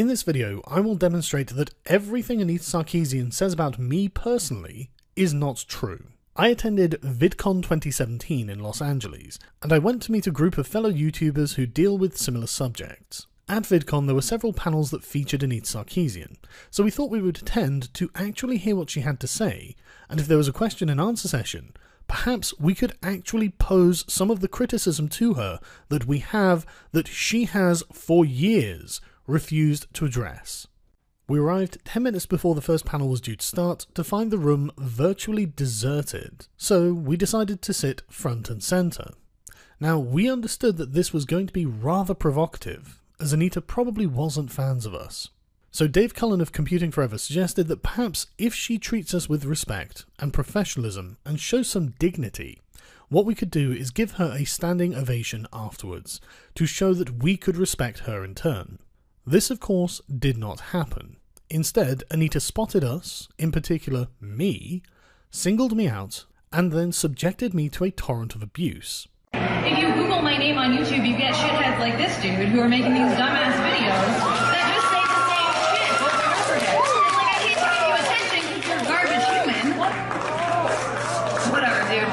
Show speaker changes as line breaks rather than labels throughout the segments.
In this video, I will demonstrate that everything Anita Sarkeesian says about me personally is not true. I attended VidCon 2017 in Los Angeles, and I went to meet a group of fellow YouTubers who deal with similar subjects. At VidCon there were several panels that featured Anita Sarkeesian, so we thought we would attend to actually hear what she had to say, and if there was a question and answer session, perhaps we could actually pose some of the criticism to her that she has for years refused to address. We arrived 10 minutes before the first panel was due to start to find the room virtually deserted, so we decided to sit front and centre. Now, we understood that this was going to be rather provocative, as Anita probably wasn't fans of us. So Dave Cullen of Computing Forever suggested that perhaps if she treats us with respect and professionalism and shows some dignity, what we could do is give her a standing ovation afterwards, to show that we could respect her in turn. This, of course, did not happen. Instead, Anita spotted us, in particular me, singled me out, and then subjected me to a torrent of abuse.
If you Google my name on YouTube, you get shitheads like this dude who are making these dumbass videos that just say the same shit over and over again. It's like, I hate to give you attention because you're a garbage human. Whatever, dude.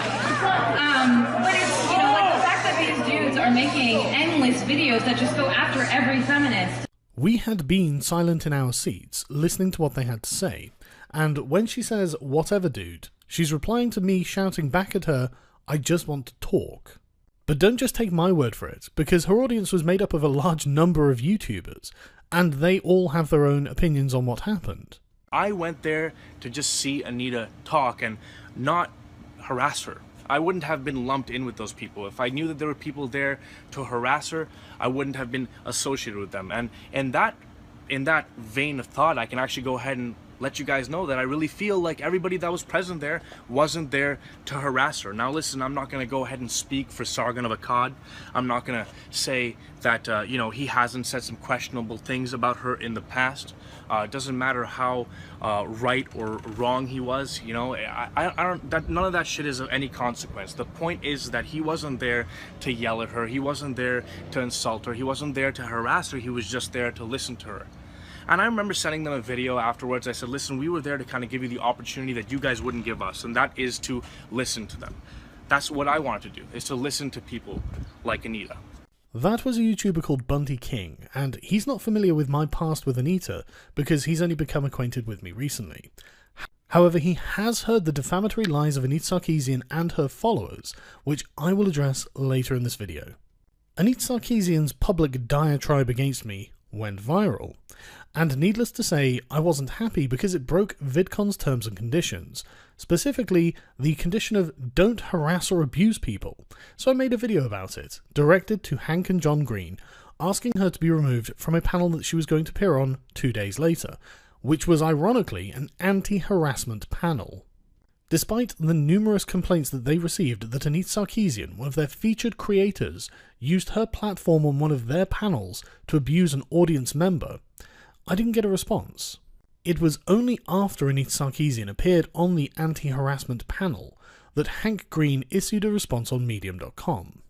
But it's, you know, like the fact that these dudes are making endless videos that just go after every feminist.
We had been silent in our seats, listening to what they had to say, and when she says, "Whatever, dude," she's replying to me shouting back at her, "I just want to talk." But don't just take my word for it, because her audience was made up of a large number of YouTubers, and they all have their own opinions on what happened.
I went there to just see Anita talk and not harass her. I wouldn't have been lumped in with those people. If I knew that there were people there to harass her, I wouldn't have been associated with them. And in that vein of thought, I can actually go ahead and let you guys know that I really feel like everybody that was present there wasn't there to harass her. Now listen, I'm not going to go ahead and speak for Sargon of Akkad. I'm not going to say that, you know, he hasn't said some questionable things about her in the past. It doesn't matter how right or wrong he was, you know, none of that shit is of any consequence. The point is that he wasn't there to yell at her. He wasn't there to insult her. He wasn't there to harass her. He was just there to listen to her. And I remember sending them a video afterwards. I said, listen, we were there to kind of give you the opportunity that you guys wouldn't give us, and that is to listen to them. That's what I wanted to do, is to listen to people like Anita.
That was a YouTuber called Bunty King, and he's not familiar with my past with Anita because he's only become acquainted with me recently. However, he has heard the defamatory lies of Anita Sarkeesian and her followers, which I will address later in this video. Anita Sarkeesian's public diatribe against me went viral, and needless to say, I wasn't happy because it broke VidCon's terms and conditions, specifically the condition of don't harass or abuse people, so I made a video about it, directed to Hank and John Green, asking her to be removed from a panel that she was going to appear on 2 days later, which was ironically an anti-harassment panel. Despite the numerous complaints that they received that Anita Sarkeesian, one of their featured creators, used her platform on one of their panels to abuse an audience member, I didn't get a response. It was only after Anita Sarkeesian appeared on the anti-harassment panel that Hank Green issued a response on Medium.com.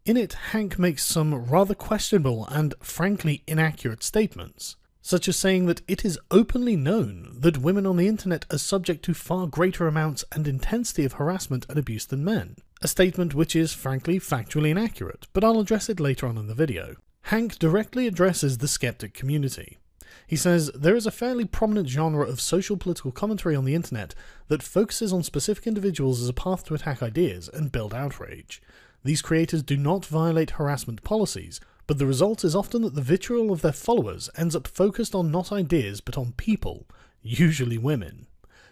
In it, Hank makes some rather questionable and frankly inaccurate statements, such as saying that it is openly known that women on the internet are subject to far greater amounts and intensity of harassment and abuse than men, a statement which is frankly factually inaccurate, but I'll address it later on in the video. Hank directly addresses the skeptic community. He says, there is a fairly prominent genre of social political commentary on the internet that focuses on specific individuals as a path to attack ideas and build outrage. These creators do not violate harassment policies, but the result is often that the vitriol of their followers ends up focused on not ideas but on people, usually women.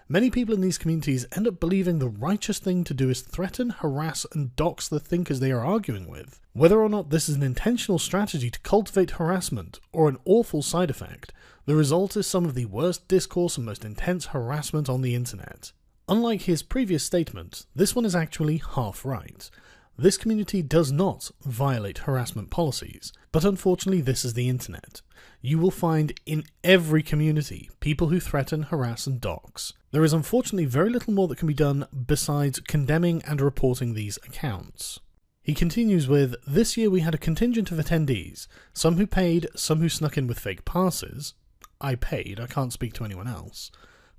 Many people in these communities end up believing the righteous thing to do is threaten, harass, and dox the thinkers they are arguing with. Whether or not this is an intentional strategy to cultivate harassment or an awful side effect, the result is some of the worst discourse and most intense harassment on the internet. Unlike his previous statement, this one is actually half right. This community does not violate harassment policies, but unfortunately this is the internet. You will find in every community people who threaten, harass and dox. There is unfortunately very little more that can be done besides condemning and reporting these accounts. He continues with, "This year we had a contingent of attendees, some who paid, some who snuck in with fake passes. I paid, I can't speak to anyone else.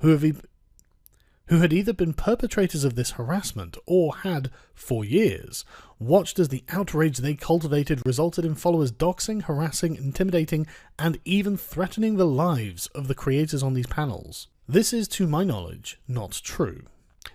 Who had either been perpetrators of this harassment or had, for years, watched as the outrage they cultivated resulted in followers doxing, harassing, intimidating, and even threatening the lives of the creators on these panels. This is, to my knowledge, not true.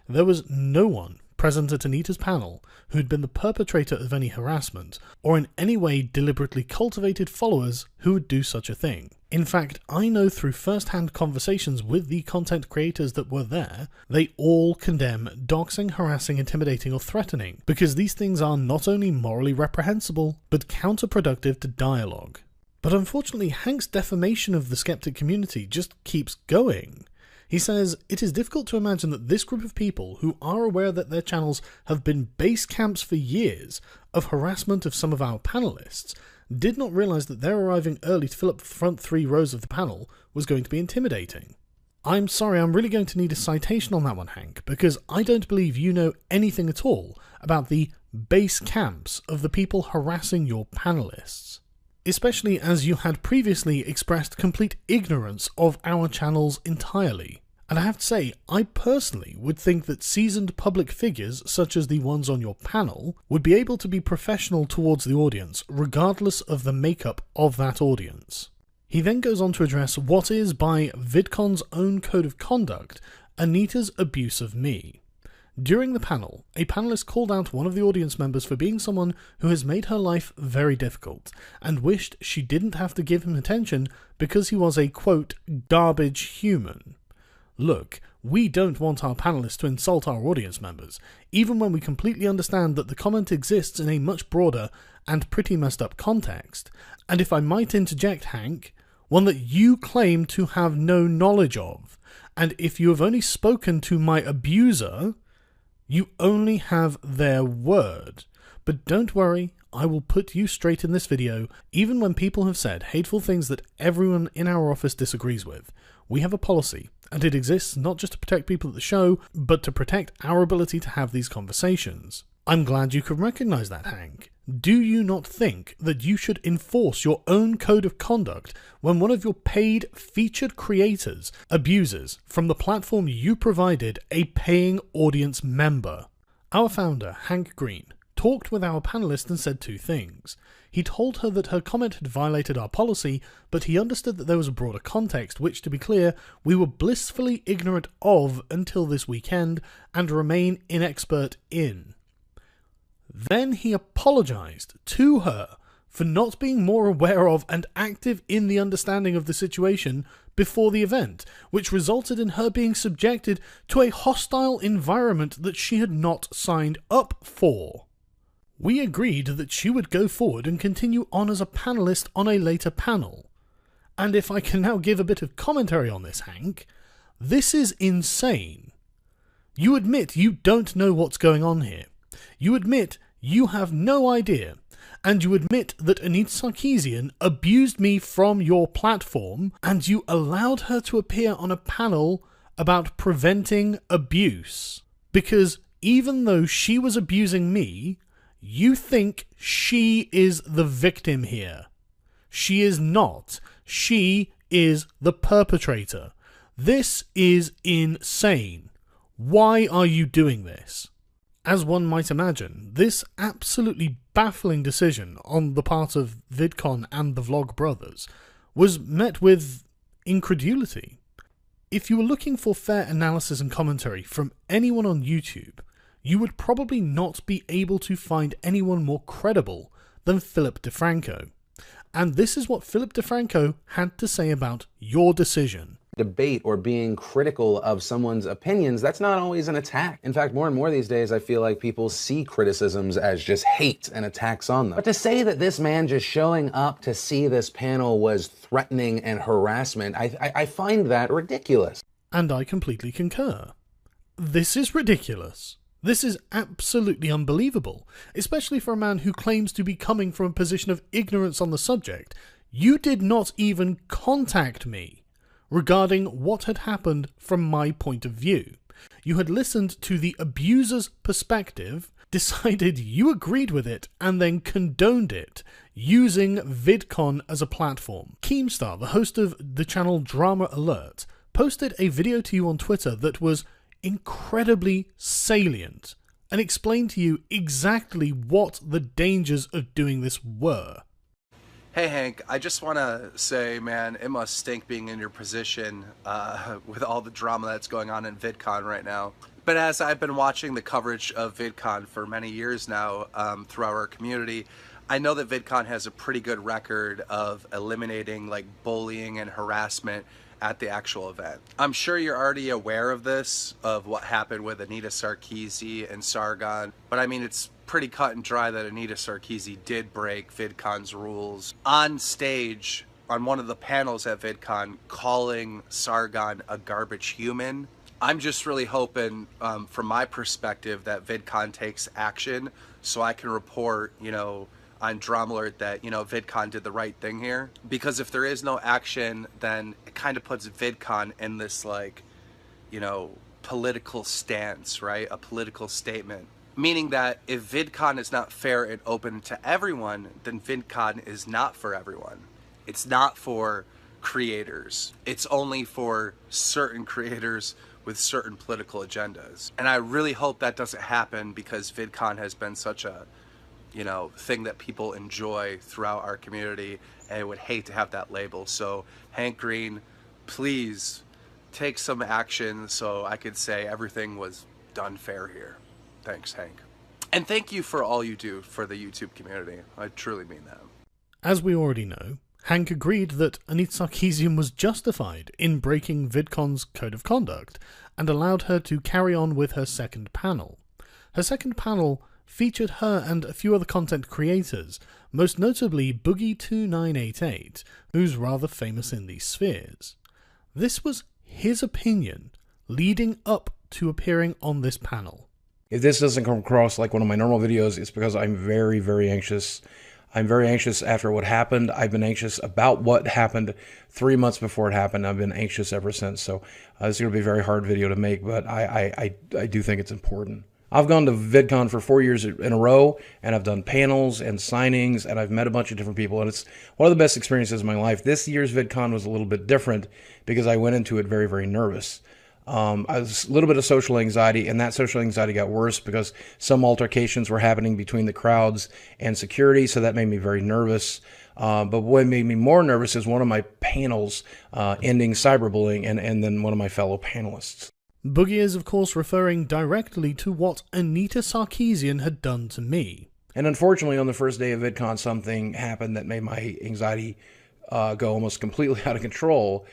There was no one present at Anita's panel who had been the perpetrator of any harassment, or in any way deliberately cultivated followers who would do such a thing. In fact, I know through first-hand conversations with the content creators that were there, they all condemn doxing, harassing, intimidating, or threatening, because these things are not only morally reprehensible, but counterproductive to dialogue. But unfortunately, Hank's defamation of the skeptic community just keeps going. He says, "It is difficult to imagine that this group of people, who are aware that their channels have been base camps for years of harassment of some of our panelists, did not realise that their arriving early to fill up the front 3 rows of the panel was going to be intimidating." I'm sorry, I'm really going to need a citation on that one, Hank, because I don't believe you know anything at all about the base camps of the people harassing your panelists. Especially as you had previously expressed complete ignorance of our channels entirely. And I have to say, I personally would think that seasoned public figures, such as the ones on your panel, would be able to be professional towards the audience, regardless of the makeup of that audience. He then goes on to address what is, by VidCon's own code of conduct, Anita's abuse of me. During the panel, a panelist called out one of the audience members for being someone who has made her life very difficult, and wished she didn't have to give him attention because he was a, quote, garbage human. Look, we don't want our panelists to insult our audience members, even when we completely understand that the comment exists in a much broader and pretty messed up context, and if I might interject, Hank, one that you claim to have no knowledge of, and if you have only spoken to my abuser, you only have their word. But don't worry, I will put you straight in this video, even when people have said hateful things that everyone in our office disagrees with. We have a policy, and it exists not just to protect people at the show, but to protect our ability to have these conversations. I'm glad you can recognise that, Hank. Do you not think that you should enforce your own code of conduct when one of your paid featured creators abuses, from the platform you provided, a paying audience member? Our founder, Hank Green, talked with our panelist and said 2 things. He told her that her comment had violated our policy, but he understood that there was a broader context which, to be clear, we were blissfully ignorant of until this weekend and remain inexpert in. Then he apologised to her for not being more aware of and active in the understanding of the situation before the event, which resulted in her being subjected to a hostile environment that she had not signed up for. We agreed that she would go forward and continue on as a panelist on a later panel. And if I can now give a bit of commentary on this, Hank, this is insane. You admit you don't know what's going on here. You admit you have no idea, and you admit that Anita Sarkeesian abused me from your platform, and you allowed her to appear on a panel about preventing abuse. Because even though she was abusing me, you think she is the victim here. She is not. She is the perpetrator. This is insane. Why are you doing this? As one might imagine, this absolutely baffling decision on the part of VidCon and the Vlog Brothers was met with incredulity. If you were looking for fair analysis and commentary from anyone on YouTube, you would probably not be able to find anyone more credible than Philip DeFranco. And this is what Philip DeFranco had to say about your decision.
Debate or being critical of someone's opinions, that's not always an attack. In fact, more and more these days, I feel like people see criticisms as just hate and attacks on them. But to say that this man just showing up to see this panel was threatening and harassment, I find that ridiculous.
And I completely concur. This is ridiculous. This is absolutely unbelievable, especially for a man who claims to be coming from a position of ignorance on the subject. You did not even contact me regarding what had happened from my point of view. You had listened to the abuser's perspective decided you agreed with it and then condoned it, using VidCon as a platform. Keemstar, the host of the channel Drama Alert, posted a video to you on Twitter that was incredibly salient and explained to you exactly what the dangers of doing this were.
Hey Hank, I just want to say, man, it must stink being in your position with all the drama that's going on in VidCon right now. But as I've been watching the coverage of VidCon for many years now throughout our community, I know that VidCon has a pretty good record of eliminating like bullying and harassment at the actual event. I'm sure you're already aware of this, of what happened with Anita Sarkeesian and Sargon, but I mean, it's pretty cut and dry that Anita Sarkeesian did break VidCon's rules on stage on one of the panels at VidCon, calling Sargon a garbage human. I'm just really hoping, from my perspective, that VidCon takes action so I can report, you know, on Drama Alert that, you know, VidCon did the right thing here. Because if there is no action, then it kind of puts VidCon in this, like, you know, political stance, right? A political statement. Meaning that if VidCon is not fair and open to everyone, then VidCon is not for everyone. It's not for creators. It's only for certain creators with certain political agendas. And I really hope that doesn't happen, because VidCon has been such a, you know, thing that people enjoy throughout our community, and I would hate to have that label. So Hank Green, please take some action so I could say everything was done fair here. Thanks, Hank. And thank you for all you do for the YouTube community. I truly mean that.
As we already know, Hank agreed that Anita Sarkeesian was justified in breaking VidCon's code of conduct and allowed her to carry on with her second panel. Her second panel featured her and a few other content creators, most notably Boogie2988, who's rather famous in these spheres. This was his opinion leading up to appearing on this panel.
If this doesn't come across like one of my normal videos, it's because I'm very, very anxious. I'm very anxious after what happened. I've been anxious about what happened 3 months before it happened. I've been anxious ever since. So this is going to be a very hard video to make, but I do think it's important. I've gone to VidCon for 4 years in a row, and I've done panels and signings, and I've met a bunch of different people, and it's one of the best experiences of my life. This year's VidCon was a little bit different because I went into it very, very nervous. I was a little bit of social anxiety, and that social anxiety got worse because some altercations were happening between the crowds and security, so that made me very nervous. But what made me more nervous is one of my panels ending cyberbullying, and then one of my fellow panelists.
Boogie is, of course, referring directly to what Anita Sarkeesian had done to me.
And unfortunately, on the first day of VidCon, something happened that made my anxiety go almost completely out of control.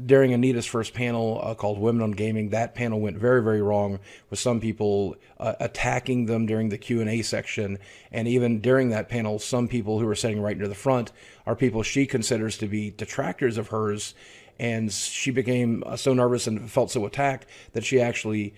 During Anita's first panel called Women on Gaming, that panel went very, very wrong, with some people attacking them during the Q&A section. And even during that panel, some people who were sitting right near the front are people she considers to be detractors of hers. And she became so nervous and felt so attacked that she actually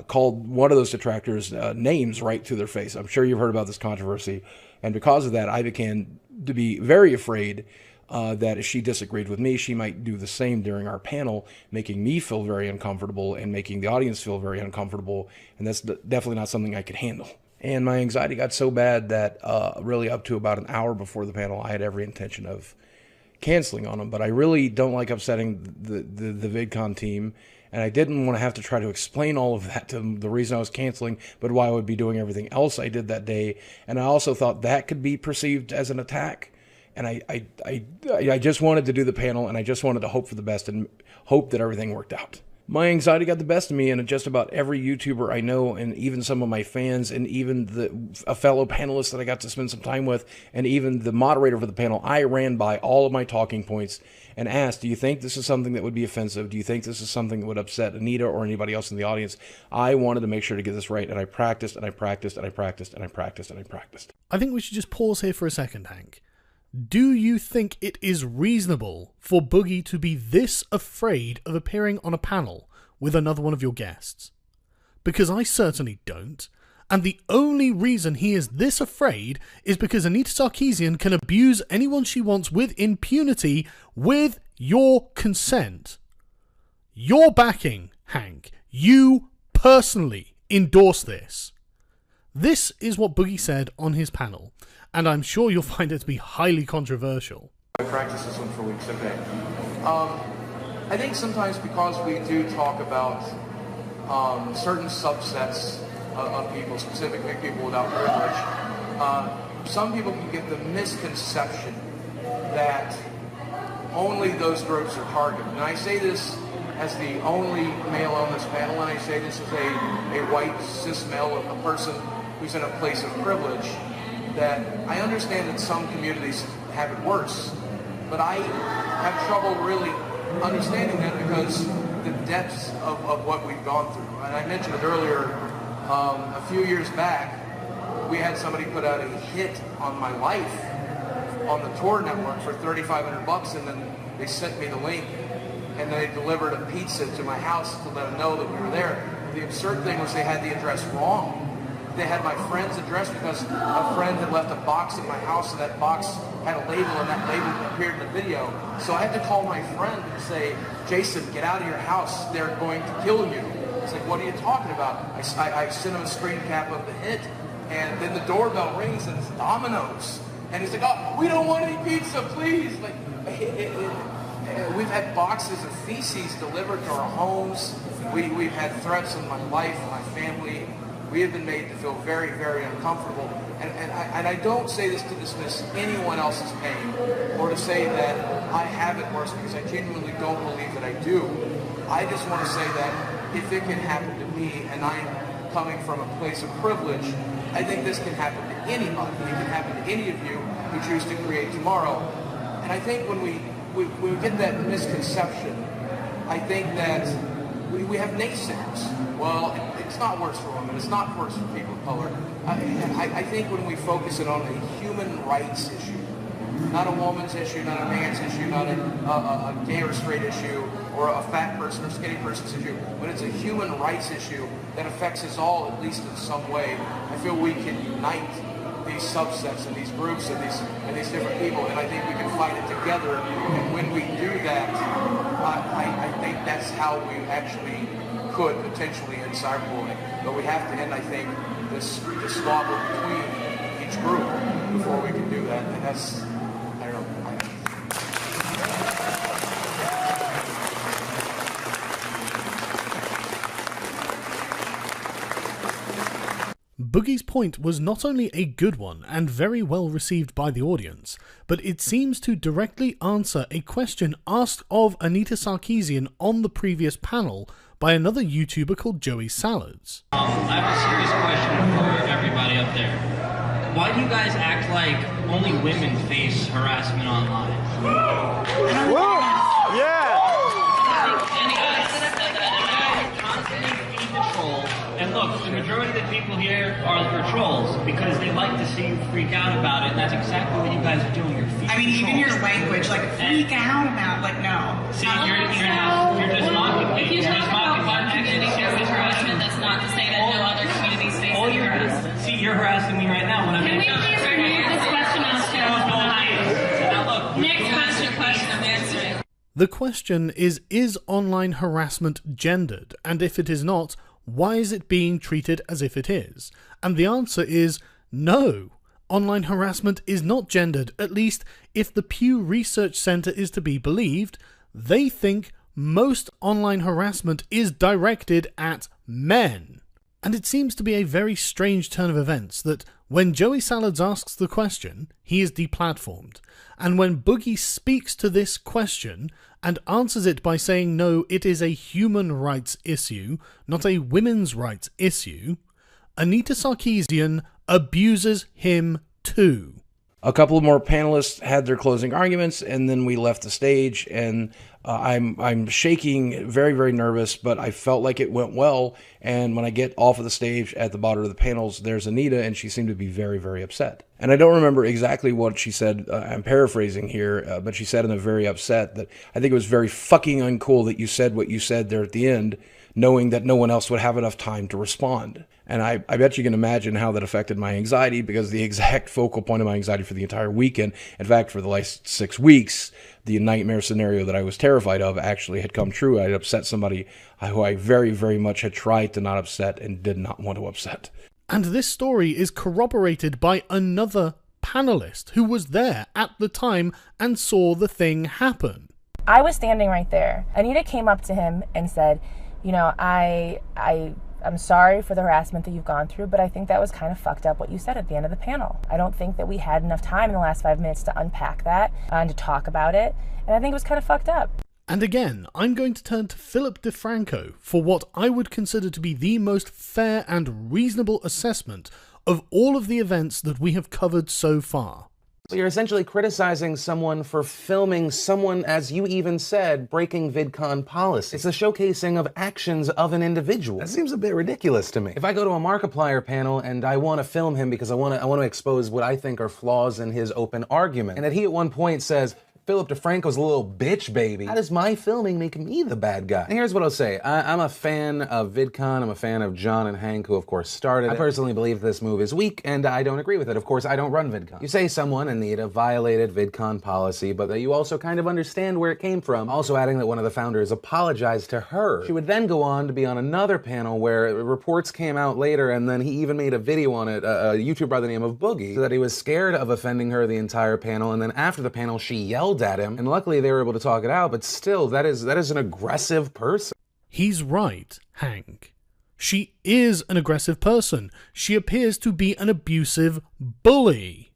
called one of those detractors names right to their face. I'm sure you've heard about this controversy. And because of that, I began to be very afraid that if she disagreed with me, she might do the same during our panel, making me feel very uncomfortable and making the audience feel very uncomfortable. And that's definitely not something I could handle. And my anxiety got so bad that really up to about an hour before the panel, I had every intention of canceling on them. But I really don't like upsetting the VidCon team, and I didn't want to have to try to explain all of that to them, the reason I was canceling, but why I would be doing everything else I did that day. And I also thought that could be perceived as an attack. And I just wanted to do the panel, and I just wanted to hope for the best and hope that everything worked out. My anxiety got the best of me, and just about every YouTuber I know, and even some of my fans, and even a fellow panelist that I got to spend some time with, and even the moderator for the panel, I ran by all of my talking points and asked, do you think this is something that would be offensive? Do you think this is something that would upset Anita or anybody else in the audience? I wanted to make sure to get this right, and I practiced, and I practiced, and I practiced, and I practiced, and I practiced.
I think we should just pause here for a second, Hank. Do you think it is reasonable for Boogie to be this afraid of appearing on a panel with another one of your guests? Because I certainly don't. And the only reason he is this afraid is because Anita Sarkeesian can abuse anyone she wants with impunity with your consent. Your backing, Hank. You personally endorse this. This is what Boogie said on his panel, and I'm sure you'll find it to be highly controversial.
I practiced this one for weeks, okay. I think sometimes because we do talk about certain subsets of people, specifically people without privilege, some people can get the misconception that only those groups are targeted. And I say this as the only male on this panel, and I say this as a white cis male, a person who's in a place of privilege, that I understand that some communities have it worse, but I have trouble really understanding that because the depths of what we've gone through. And I mentioned it earlier, a few years back, we had somebody put out a hit on my life on the Tor network for $3,500, and then they sent me the link, and they delivered a pizza to my house to let them know that we were there. The absurd thing was they had the address wrong. They had my friend's address because a friend had left a box at my house, and that box had a label, and that label appeared in the video. So I had to call my friend and say, Jason, get out of your house. They're going to kill you. It's like, what are you talking about? I sent him a screen cap of the hit, and then the doorbell rings, and it's Domino's. And he's like, oh, we don't want any pizza, please. Like, we've had boxes of feces delivered to our homes. We've had threats on my life, my family. We have been made to feel very, very uncomfortable. And I don't say this to dismiss anyone else's pain or to say that I have it worse, because I genuinely don't believe that I do. I just want to say that if it can happen to me, and I'm coming from a place of privilege, I think this can happen to anybody. It can happen to any of you who choose to create tomorrow. And I think when we get that misconception, I think that we have naysayers. Well, it's not worse for women. It's not worse for people of color. I think when we focus it on a human rights issue, not a woman's issue, not a man's issue, not a gay or straight issue, or a fat person or skinny person's issue, when it's a human rights issue that affects us all, at least in some way, I feel we can unite these subsets and these groups and these different people, and I think we can fight it together. And when we do that, I think that's how we actually could potentially end cyberbullying. But we have to end, I think, this squabble between each group before we can do that. And that's, I don't know.
Boogie's point was not only a good one and very well received by the audience, but it seems to directly answer a question asked of Anita Sarkeesian on the previous panel by another YouTuber called Joey Salads.
I have a serious question for everybody up there. Why do you guys act like only women face harassment online?
Yeah!
And you guys constantly feed the trolls. And look, the majority of the people here are for trolls because they like to see you freak out about it, and that's exactly what you guys are doing. You're feeding
even your language, like freak out about, like, no.
See, you're just mocking me.
If you
You're
talk
just
about
mocking me.
one community faces harassment, that's not to say that no other communities face harassment.
See, you're harassing me right now when I'm
Can we please remove this question out of Next question I'm answering.
The question is online harassment gendered? And if it is not, why is it being treated as if it is? And the answer is no. Online harassment is not gendered, at least if the Pew Research Center is to be believed. They think most online harassment is directed at men. And it seems to be a very strange turn of events that when Joey Salads asks the question, he is deplatformed. And when Boogie speaks to this question and answers it by saying no, it is a human rights issue, not a women's rights issue, Anita Sarkeesian abuses him too.
A couple of more panelists had their closing arguments, and then we left the stage, and I'm shaking, very, very nervous, but I felt like it went well. And when I get off of the stage at the bottom of the panels, there's Anita, and she seemed to be very, very upset. And I don't remember exactly what she said. I'm paraphrasing here, but she said in a very upset that I think it was very fucking uncool that you said what you said there at the end, knowing that no one else would have enough time to respond. And I bet you can imagine how that affected my anxiety, because the exact focal point of my anxiety for the entire weekend, in fact, for the last 6 weeks, the nightmare scenario that I was terrified of actually had come true. I had upset somebody who I very, very much had tried to not upset and did not want to upset.
And this story is corroborated by another panelist who was there at the time and saw the thing happen.
I was standing right there. Anita came up to him and said, you know, I'm sorry for the harassment that you've gone through, but I think that was kind of fucked up what you said at the end of the panel. I don't think that we had enough time in the last 5 minutes to unpack that and to talk about it. And I think it was kind of fucked up.
And again, I'm going to turn to Philip DeFranco for what I would consider to be the most fair and reasonable assessment of all of the events that we have covered so far.
So you're essentially criticizing someone for filming someone, as you even said, breaking VidCon policy. It's a showcasing of actions of an individual. That seems a bit ridiculous to me. If I go to a Markiplier panel and I want to film him because I want to expose what I think are flaws in his open argument, and that he at one point says, Philip DeFranco's a little bitch baby, how does my filming make me the bad guy? And here's what I'll say. I'm a fan of VidCon. I'm a fan of John and Hank, who of course started it. I personally believe this move is weak, and I don't agree with it. Of course, I don't run VidCon. You say someone, Anita, violated VidCon policy, but that you also kind of understand where it came from. Also adding that one of the founders apologized to her. She would then go on to be on another panel where reports came out later, and then he even made a video on it, a YouTuber by the name of Boogie, so that he was scared of offending her the entire panel, and then after the panel, she yelled at him, and luckily they were able to talk it out, but still, that is an aggressive person.
He's right, Hank. She is an aggressive person. She appears to be an abusive bully.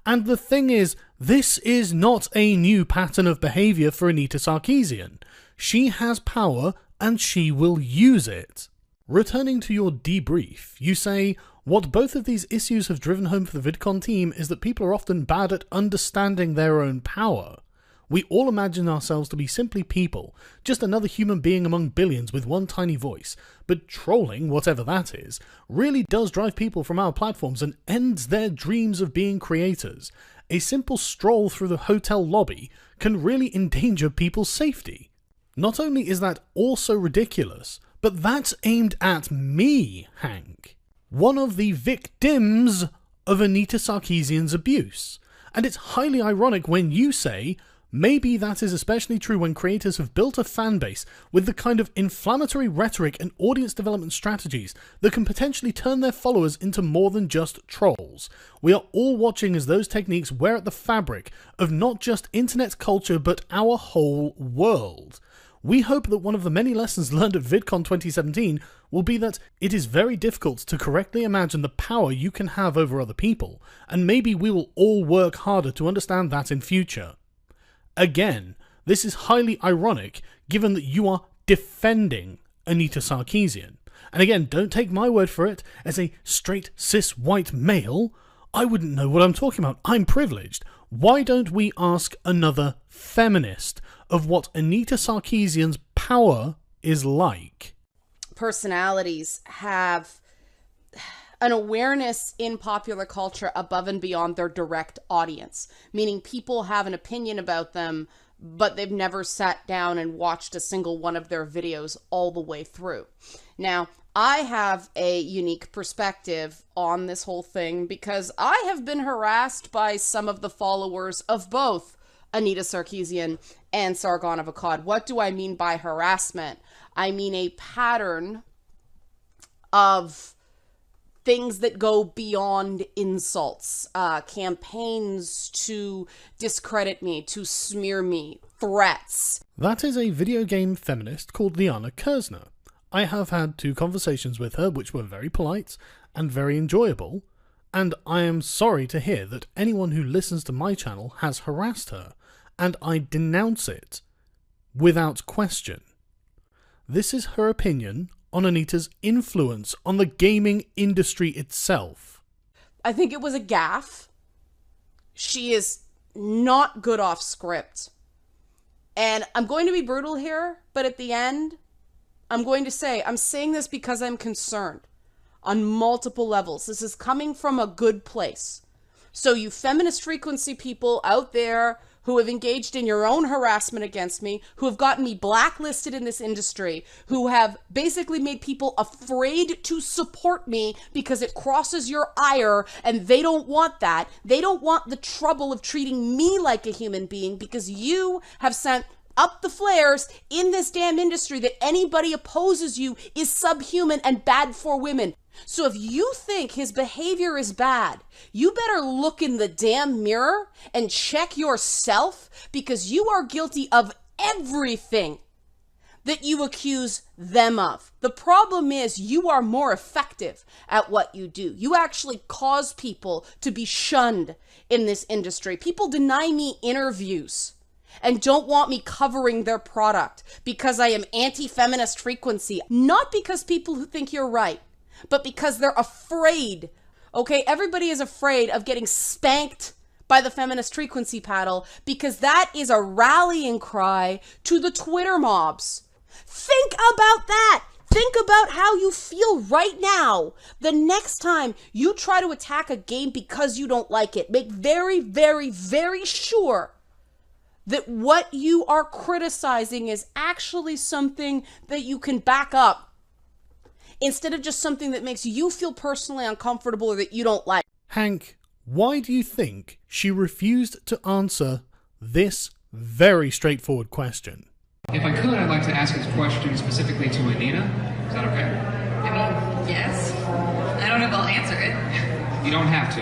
And the thing is, this is not a new pattern of behavior for Anita Sarkeesian. She has power, and she will use it. Returning to your debrief, you say, what both of these issues have driven home for the VidCon team is that people are often bad at understanding their own power. We all imagine ourselves to be simply people, just another human being among billions with one tiny voice, but trolling, whatever that is, really does drive people from our platforms and ends their dreams of being creators. A simple stroll through the hotel lobby can really endanger people's safety. Not only is that also ridiculous, but that's aimed at me, Hank. One of the victims of Anita Sarkeesian's abuse. And it's highly ironic when you say, maybe that is especially true when creators have built a fanbase with the kind of inflammatory rhetoric and audience development strategies that can potentially turn their followers into more than just trolls. We are all watching as those techniques wear at the fabric of not just internet culture but our whole world. We hope that one of the many lessons learned at VidCon 2017 will be that it is very difficult to correctly imagine the power you can have over other people, and maybe we will all work harder to understand that in future. Again, this is highly ironic given that you are defending Anita Sarkeesian. And again, don't take my word for it. As a straight cis white male, I wouldn't know what I'm talking about. I'm privileged. Why don't we ask another feminist of what Anita Sarkeesian's power is like?
Personalities have an awareness in popular culture above and beyond their direct audience, meaning people have an opinion about them, but they've never sat down and watched a single one of their videos all the way through. Now, I have a unique perspective on this whole thing because I have been harassed by some of the followers of both Anita Sarkeesian and Sargon of Akkad. What do I mean by harassment? I mean a pattern of things that go beyond insults, campaigns to discredit me, to smear me, threats.
That is a video game feminist called Liana Kersner. I have had 2 conversations with her which were very polite and very enjoyable, and I am sorry to hear that anyone who listens to my channel has harassed her, and I denounce it without question. This is her opinion on Anita's influence on the gaming industry itself.
I think it was a gaffe. She is not good off script. And I'm going to be brutal here, but at the end, I'm going to say, I'm saying this because I'm concerned on multiple levels. This is coming from a good place. So you feminist frequency people out there who have engaged in your own harassment against me, who have gotten me blacklisted in this industry, who have basically made people afraid to support me because it crosses your ire, and they don't want that. They don't want the trouble of treating me like a human being because you have sent up the flares in this damn industry that anybody opposes you is subhuman and bad for women. So if you think his behavior is bad, you better look in the damn mirror and check yourself, because you are guilty of everything that you accuse them of. The problem is you are more effective at what you do. You actually cause people to be shunned in this industry. People deny me interviews and don't want me covering their product because I am anti-feminist frequency. Not because people who think you're right, but because they're afraid. Okay, everybody is afraid of getting spanked by the feminist frequency paddle, because that is a rallying cry to the Twitter mobs. Think about that. Think about how you feel right now the next time you try to attack a game because you don't like it. Make very, very, very sure that what you are criticizing is actually something that you can back up, instead of just something that makes you feel personally uncomfortable or that you don't like.
Hank, why do you think she refused to answer this very straightforward question?
If I could, I'd like to ask a question specifically to Anita. Is that okay?
I mean, yes. I don't know if I'll answer it.
You don't have to.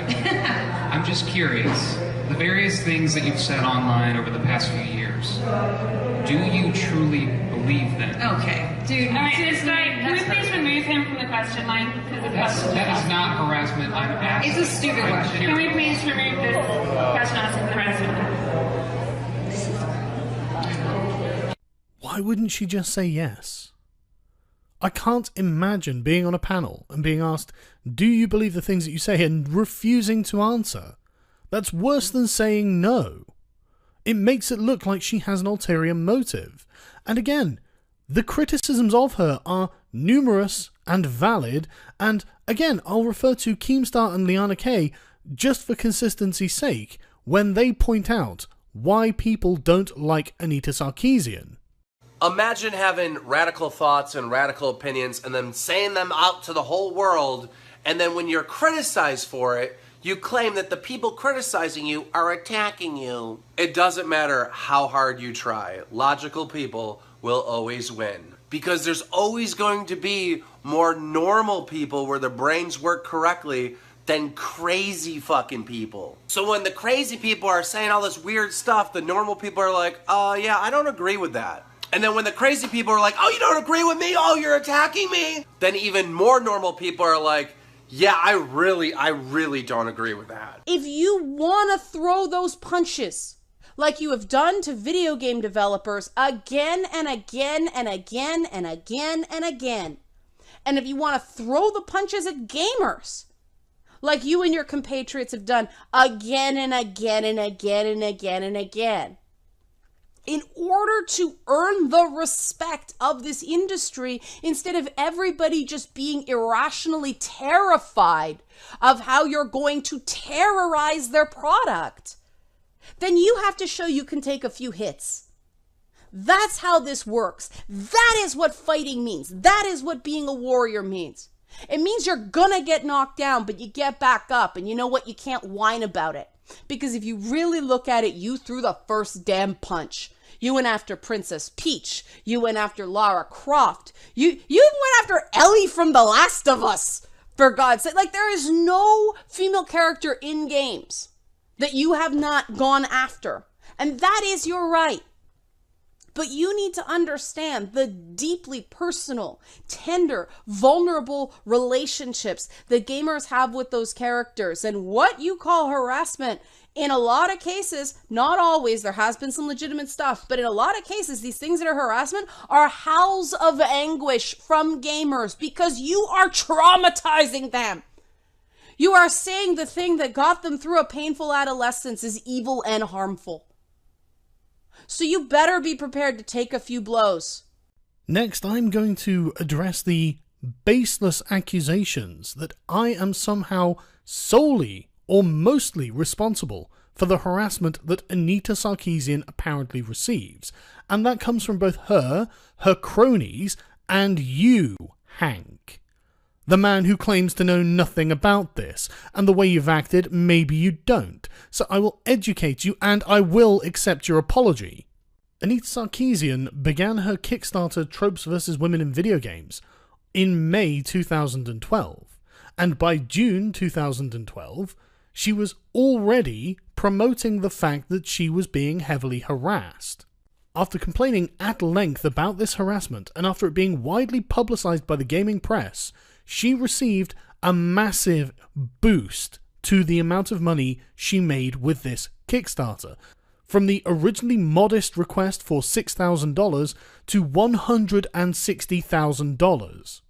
I'm just curious. The various things that you've said online over the past few years, do you truly believe them?
Okay. Dude,
all right, this guy, can we please remove him from the question line?
That is not harassment. I'm asking.
It's a stupid question.
Can we please remove this question asking the rest of them?
Why wouldn't she just say yes? I can't imagine being on a panel and being asked, do you believe the things that you say, and refusing to answer. That's worse than saying no. It makes it look like she has an ulterior motive. And again, the criticisms of her are numerous and valid, and again, I'll refer to Keemstar and Liana K just for consistency's sake when they point out why people don't like Anita Sarkeesian.
Imagine having radical thoughts and radical opinions and then saying them out to the whole world, and then when you're criticized for it, you claim that the people criticizing you are attacking you. It doesn't matter how hard you try. Logical people will always win. Because there's always going to be more normal people where their brains work correctly than crazy fucking people. So when the crazy people are saying all this weird stuff, the normal people are like, yeah, I don't agree with that. And then when the crazy people are like, oh, you don't agree with me? Oh, you're attacking me? Then even more normal people are like, yeah, I really don't agree with that.
If you want to throw those punches like you have done to video game developers again and again and again and again and again, and if you want to throw the punches at gamers like you and your compatriots have done again and again and again and again and again, in order to earn the respect of this industry, instead of everybody just being irrationally terrified of how you're going to terrorize their product, then you have to show you can take a few hits. That's how this works. That is what fighting means. That is what being a warrior means. It means you're gonna get knocked down, but you get back up, and you know what? You can't whine about it. Because if you really look at it, you threw the first damn punch. You went after Princess Peach. You went after Lara Croft. You even went after Ellie from The Last of Us, for God's sake. Like, there is no female character in games that you have not gone after. And that is your right. But you need to understand the deeply personal, tender, vulnerable relationships that gamers have with those characters. And what you call harassment, in a lot of cases, not always, there has been some legitimate stuff, but in a lot of cases, these things that are harassment are howls of anguish from gamers because you are traumatizing them. You are saying the thing that got them through a painful adolescence is evil and harmful. So you better be prepared to take a few blows.
Next, I'm going to address the baseless accusations that I am somehow solely or mostly responsible for the harassment that Anita Sarkeesian apparently receives. And that comes from both her cronies, and you, Hank. The man who claims to know nothing about this, and the way you've acted, maybe you don't. So I will educate you, and I will accept your apology. Anita Sarkeesian began her Kickstarter Tropes vs. Women in Video Games in May 2012, And by June 2012, she was already promoting the fact that she was being heavily harassed. After complaining at length about this harassment, and after it being widely publicized by the gaming press, she received a massive boost to the amount of money she made with this Kickstarter. From the originally modest request for $6,000 to $160,000.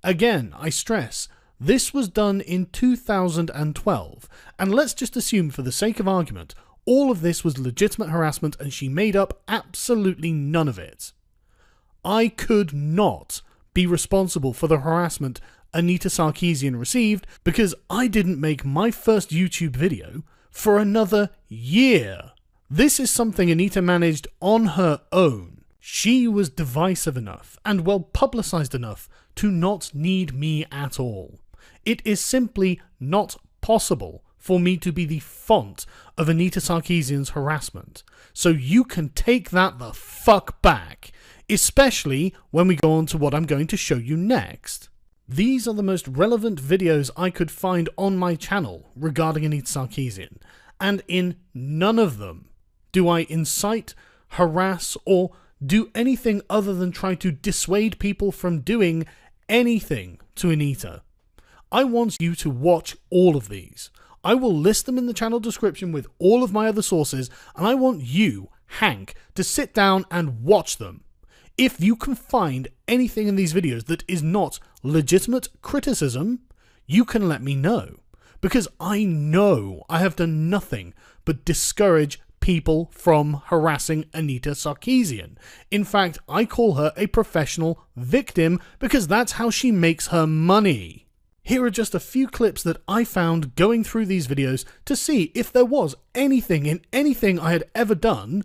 Again, I stress, this was done in 2012, and let's just assume for the sake of argument, all of this was legitimate harassment and she made up absolutely none of it. I could not be responsible for the harassment Anita Sarkeesian received because I didn't make my first YouTube video for another year. This is something Anita managed on her own. She was divisive enough and well publicized enough to not need me at all. It is simply not possible for me to be the font of Anita Sarkeesian's harassment. So you can take that the fuck back, especially when we go on to what I'm going to show you next. These are the most relevant videos I could find on my channel regarding Anita Sarkeesian, and in none of them do I incite, harass, or do anything other than try to dissuade people from doing anything to Anita. I want you to watch all of these. I will list them in the channel description with all of my other sources, and I want you, Hank, to sit down and watch them. If you can find anything in these videos that is not legitimate criticism, you can let me know. Because I know I have done nothing but discourage people from harassing Anita Sarkeesian. In fact, I call her a professional victim because that's how she makes her money. Here are just a few clips that I found going through these videos to see if there was anything in anything I had ever done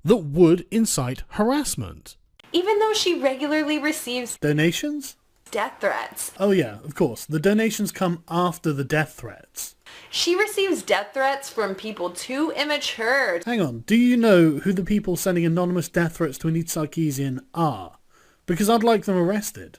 that would incite harassment.
Even though she regularly receives
Donations?
death threats.
Oh yeah, of course. The donations come after the death threats.
She receives death threats from people too immature.
Hang on, do you know who the people sending anonymous death threats to Anita Sarkeesian are? Because I'd like them arrested.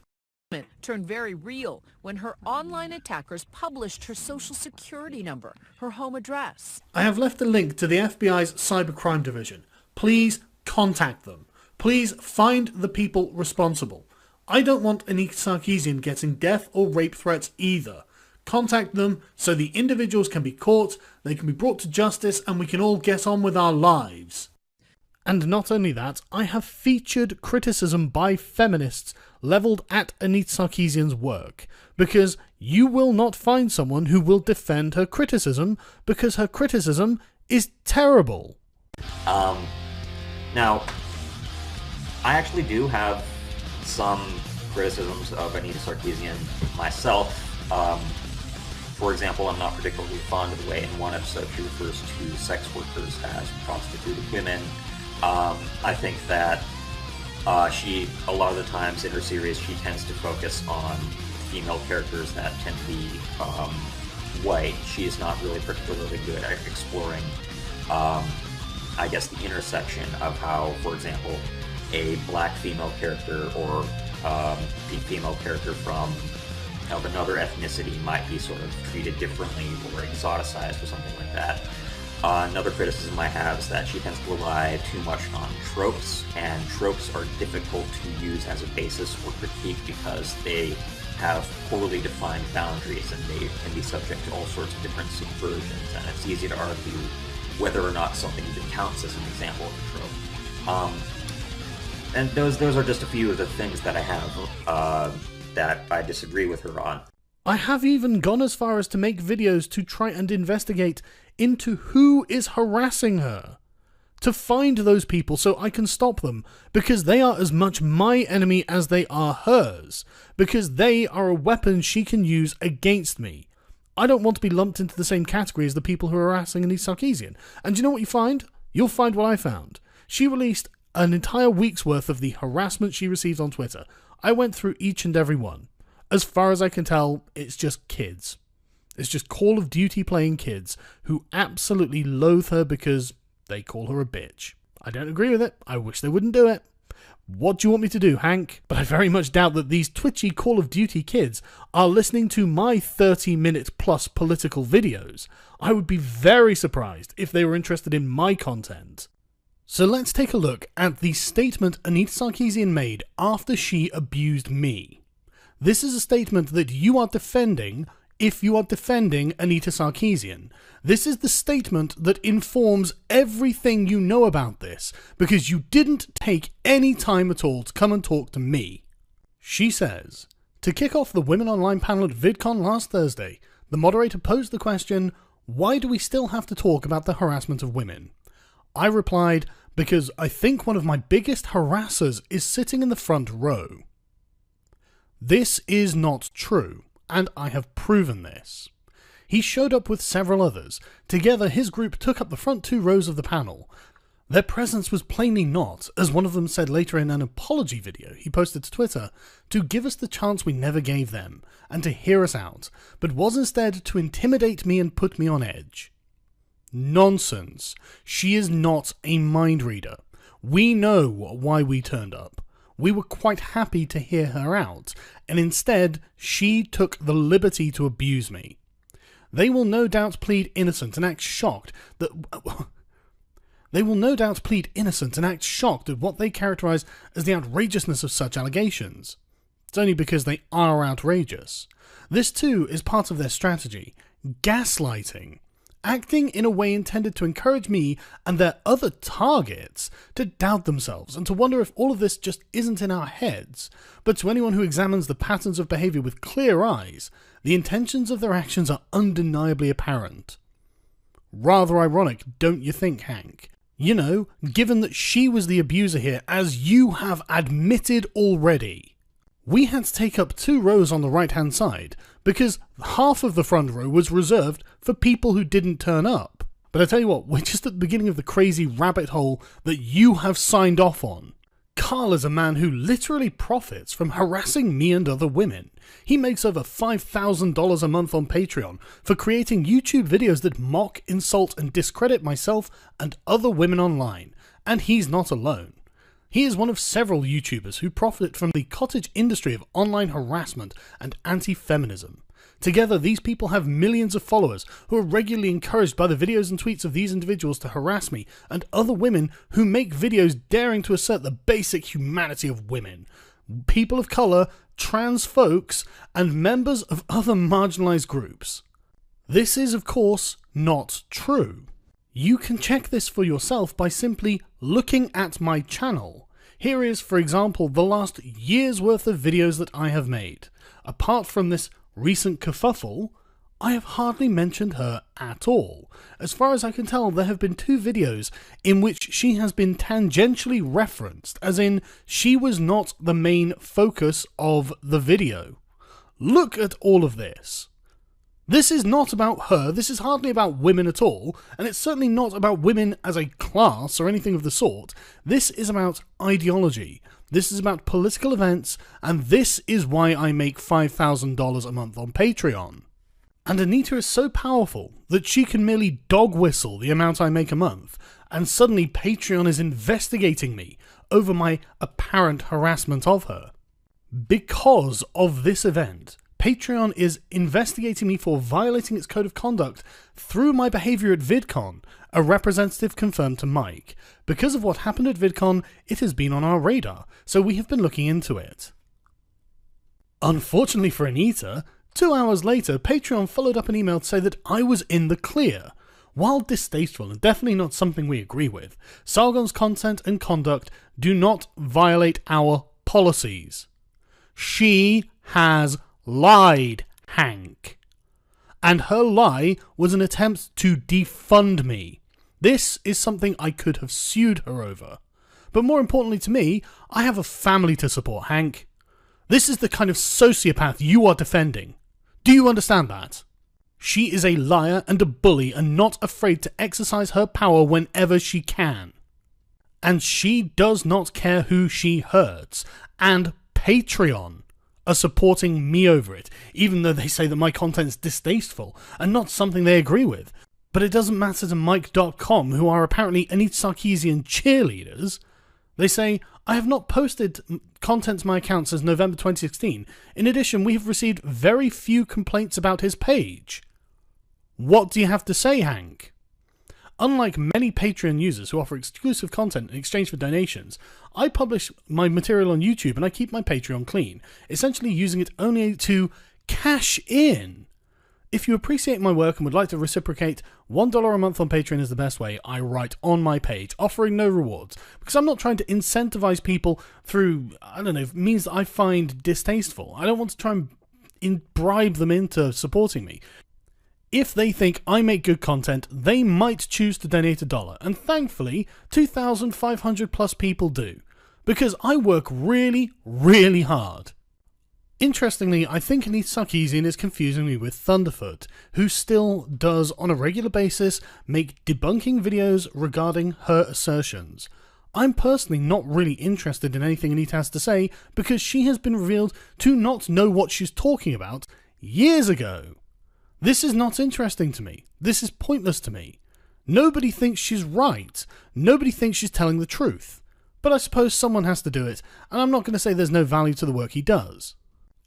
Turned very real when her online attackers published her social security number, her home address.
I have left a link to the FBI's cybercrime division. Please contact them. Please find the people responsible. I don't want Anita Sarkeesian getting death or rape threats either. Contact them so the individuals can be caught, they can be brought to justice, and we can all get on with our lives. And not only that, I have featured criticism by feminists levelled at Anita Sarkeesian's work, because you will not find someone who will defend her criticism, because her criticism is terrible.
Now, I actually do have some criticisms of Anita Sarkeesian myself. For example, I'm not particularly fond of the way in one episode she refers to sex workers as prostituted women. I think that a lot of the times in her series, she tends to focus on female characters that tend to be white. She is not really particularly good at exploring, I guess, the intersection of how, for example, a black female character or a female character from of another ethnicity might be sort of treated differently or exoticized or something like that. Another criticism I have is that she tends to rely too much on tropes, and tropes are difficult to use as a basis for critique because they have poorly defined boundaries and they can be subject to all sorts of different subversions, and it's easy to argue whether or not something even counts as an example of a trope. And those are just a few of the things that I have that I disagree with her on.
I have even gone as far as to make videos to try and investigate into who is harassing her, to find those people so I can stop them, because they are as much my enemy as they are hers, because they are a weapon she can use against me. I don't want to be lumped into the same category as the people who are harassing Anita Sarkeesian. And do you know what you find? You'll find what I found. She released an entire week's worth of the harassment she received on Twitter. I went through each and every one. As far as I can tell, it's just kids. It's just Call of Duty playing kids who absolutely loathe her because they call her a bitch. I don't agree with it. I wish they wouldn't do it. What do you want me to do, Hank? But I very much doubt that these twitchy Call of Duty kids are listening to my 30-minute plus political videos. I would be very surprised if they were interested in my content. So let's take a look at the statement Anita Sarkeesian made after she abused me. This is a statement that you are defending if you are defending Anita Sarkeesian. This is the statement that informs everything you know about this, because you didn't take any time at all to come and talk to me. She says, to kick off the Women Online panel at VidCon last Thursday, the moderator posed the question, why do we still have to talk about the harassment of women? I replied, because I think one of my biggest harassers is sitting in the front row. This is not true, and I have proven this. He showed up with several others. Together, his group took up the front 2 rows of the panel. Their presence was plainly not, as one of them said later in an apology video he posted to Twitter, to give us the chance we never gave them, and to hear us out, but was instead to intimidate me and put me on edge. Nonsense. She is not a mind reader. We know why we turned up. We were quite happy to hear her out, and instead she took the liberty to abuse me. They will no doubt plead innocent and act shocked at what they characterize as the outrageousness of such allegations. It's only because they are outrageous. This too is part of their strategy, gaslighting, acting in a way intended to encourage me and their other targets to doubt themselves and to wonder if all of this just isn't in our heads. But to anyone who examines the patterns of behavior with clear eyes, the intentions of their actions are undeniably apparent. Rather ironic, don't you think, Hank? You know, given that she was the abuser here, as you have admitted already. We had to take up 2 rows on the right-hand side, because half of the front row was reserved for people who didn't turn up. But I tell you what, we're just at the beginning of the crazy rabbit hole that you have signed off on. Carl is a man who literally profits from harassing me and other women. He makes over $5,000 a month on Patreon for creating YouTube videos that mock, insult, and discredit myself and other women online. And he's not alone. He is one of several YouTubers who profit from the cottage industry of online harassment and anti-feminism. Together, these people have millions of followers who are regularly encouraged by the videos and tweets of these individuals to harass me and other women who make videos daring to assert the basic humanity of women, people of colour, trans folks, and members of other marginalised groups. This is, of course, not true. You can check this for yourself by simply looking at my channel. Here is, for example, the last year's worth of videos that I have made. Apart from this recent kerfuffle, I have hardly mentioned her at all. As far as I can tell, there have been 2 videos in which she has been tangentially referenced, as in, she was not the main focus of the video. Look at all of this. This is not about her, this is hardly about women at all, and it's certainly not about women as a class or anything of the sort. This is about ideology. This is about political events, and this is why I make $5,000 a month on Patreon. And Anita is so powerful that she can merely dog whistle the amount I make a month, and suddenly Patreon is investigating me over my apparent harassment of her. Because of this event, Patreon is investigating me for violating its code of conduct through my behaviour at VidCon, a representative confirmed to Mike. Because of what happened at VidCon, it has been on our radar, so we have been looking into it. Unfortunately for Anita, 2 hours later, Patreon followed up an email to say that I was in the clear. While distasteful and definitely not something we agree with, Sargon's content and conduct do not violate our policies. She has lied, Hank. And her lie was an attempt to defund me. This is something I could have sued her over. But more importantly to me, I have a family to support, Hank. This is the kind of sociopath you are defending. Do you understand that? She is a liar and a bully and not afraid to exercise her power whenever she can. And she does not care who she hurts. And Patreon are supporting me over it, even though they say that my content's distasteful and not something they agree with. But it doesn't matter to Mike.com, who are apparently Anita Sarkeesian cheerleaders. They say, I have not posted content to my account since November 2016. In addition, we have received very few complaints about his page. What do you have to say, Hank? Unlike many Patreon users who offer exclusive content in exchange for donations, I publish my material on YouTube and I keep my Patreon clean, essentially using it only to cash in. If you appreciate my work and would like to reciprocate, $1 a month on Patreon is the best way. I write on my page, offering no rewards, because I'm not trying to incentivize people through, means that I find distasteful. I don't want to try and bribe them into supporting me. If they think I make good content, they might choose to donate $1, and thankfully, 2,500 plus people do, because I work really, really hard. Interestingly, I think Anita Sarkeesian is confusing me with Thunderfoot, who still does, on a regular basis, make debunking videos regarding her assertions. I'm personally not really interested in anything Anita has to say, because she has been revealed to not know what she's talking about years ago. This is not interesting to me. This is pointless to me. Nobody thinks she's right. Nobody thinks she's telling the truth. But I suppose someone has to do it, and I'm not going to say there's no value to the work he does.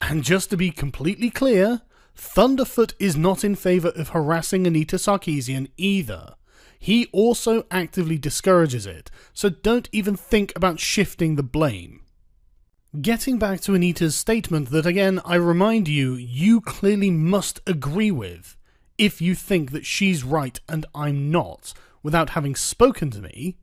And just to be completely clear, Thunderfoot is not in favour of harassing Anita Sarkeesian either. He also actively discourages it, so don't even think about shifting the blame. Getting back to Anita's statement that, again, I remind you, you clearly must agree with, if you think that she's right and I'm not, without having spoken to me.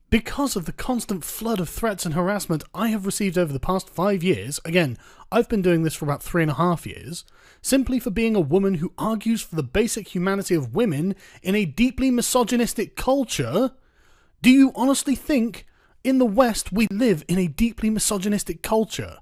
Because of the constant flood of threats and harassment I have received over the past 5 years, again, I've been doing this for about 3.5 years, simply for being a woman who argues for the basic humanity of women in a deeply misogynistic culture, do you honestly think in the West we live in a deeply misogynistic culture?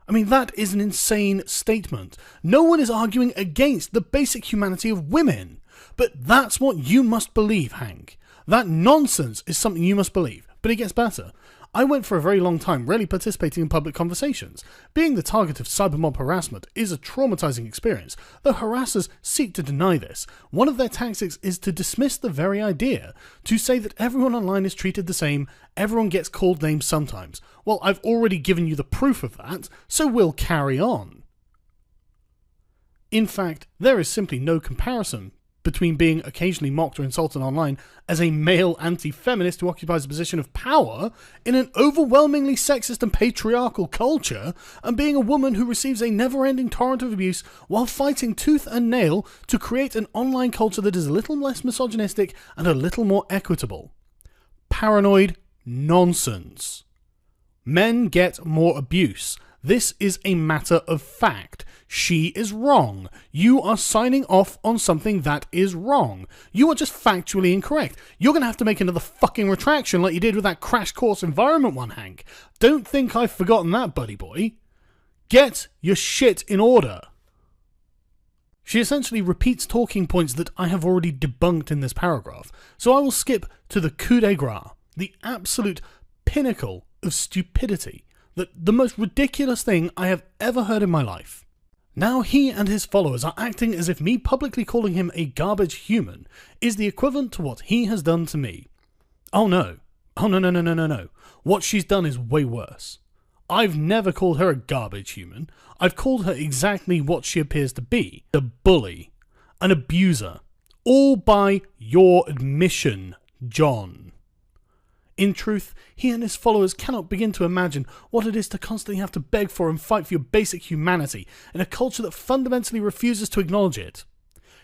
I mean, that is an insane statement. No one is arguing against the basic humanity of women, but that's what you must believe, Hank. That nonsense is something you must believe, but it gets better. I went for a very long time rarely participating in public conversations. Being the target of cybermob harassment is a traumatizing experience, though harassers seek to deny this. One of their tactics is to dismiss the very idea, to say that everyone online is treated the same, everyone gets called names sometimes. Well, I've already given you the proof of that, so we'll carry on. In fact, there is simply no comparison between being occasionally mocked or insulted online as a male anti-feminist who occupies a position of power in an overwhelmingly sexist and patriarchal culture, and being a woman who receives a never-ending torrent of abuse while fighting tooth and nail to create an online culture that is a little less misogynistic and a little more equitable. Paranoid nonsense. Men get more abuse. This is a matter of fact. She is wrong. You are signing off on something that is wrong. You are just factually incorrect. You're going to have to make another fucking retraction like you did with that Crash Course Environment one, Hank. Don't think I've forgotten that, buddy boy. Get your shit in order. She essentially repeats talking points that I have already debunked in this paragraph, so I will skip to the coup de grace, the absolute pinnacle of stupidity, the most ridiculous thing I have ever heard in my life. Now he and his followers are acting as if me publicly calling him a garbage human is the equivalent to what he has done to me. Oh no. Oh no. What she's done is way worse. I've never called her a garbage human. I've called her exactly what she appears to be. A bully. An abuser. All by your admission, John. In truth, he and his followers cannot begin to imagine what it is to constantly have to beg for and fight for your basic humanity in a culture that fundamentally refuses to acknowledge it.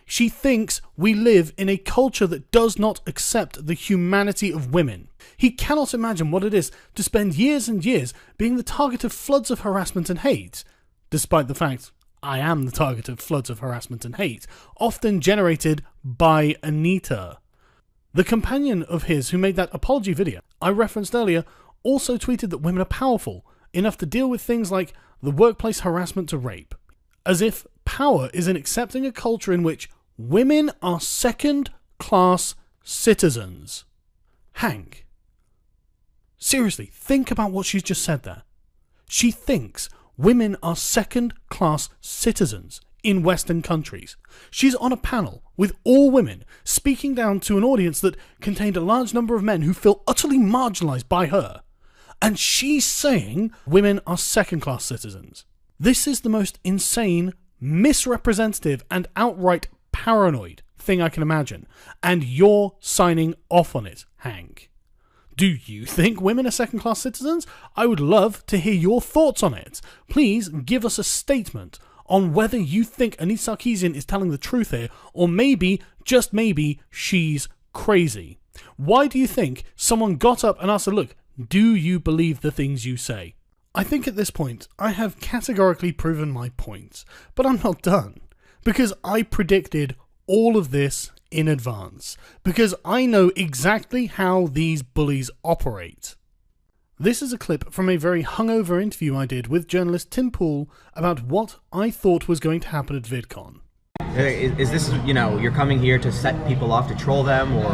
She thinks we live in a culture that does not accept the humanity of women. He cannot imagine what it is to spend years and years being the target of floods of harassment and hate, despite the fact I am the target of floods of harassment and hate, often generated by Anita. The companion of his who made that apology video I referenced earlier also tweeted that women are powerful enough to deal with things like the workplace harassment to rape, as if power is in accepting a culture in which women are second-class citizens. Hank, seriously, think about what she's just said there. She thinks women are second-class citizens in Western countries. She's on a panel with all women, speaking down to an audience that contained a large number of men who feel utterly marginalized by her. And she's saying women are second-class citizens. This is the most insane, misrepresentative, and outright paranoid thing I can imagine. And you're signing off on it, Hank. Do you think women are second-class citizens? I would love to hear your thoughts on it. Please give us a statement on whether you think Anita Sarkeesian is telling the truth here, or maybe, just maybe, she's crazy. Why do you think someone got up and asked her, look, do you believe the things you say? I think at this point, I have categorically proven my point, but I'm not done, because I predicted all of this in advance, because I know exactly how these bullies operate. This is a clip from a very hungover interview I did with journalist Tim Pool about what I thought was going to happen at VidCon.
Is this, you're coming here to set people off, to troll them, or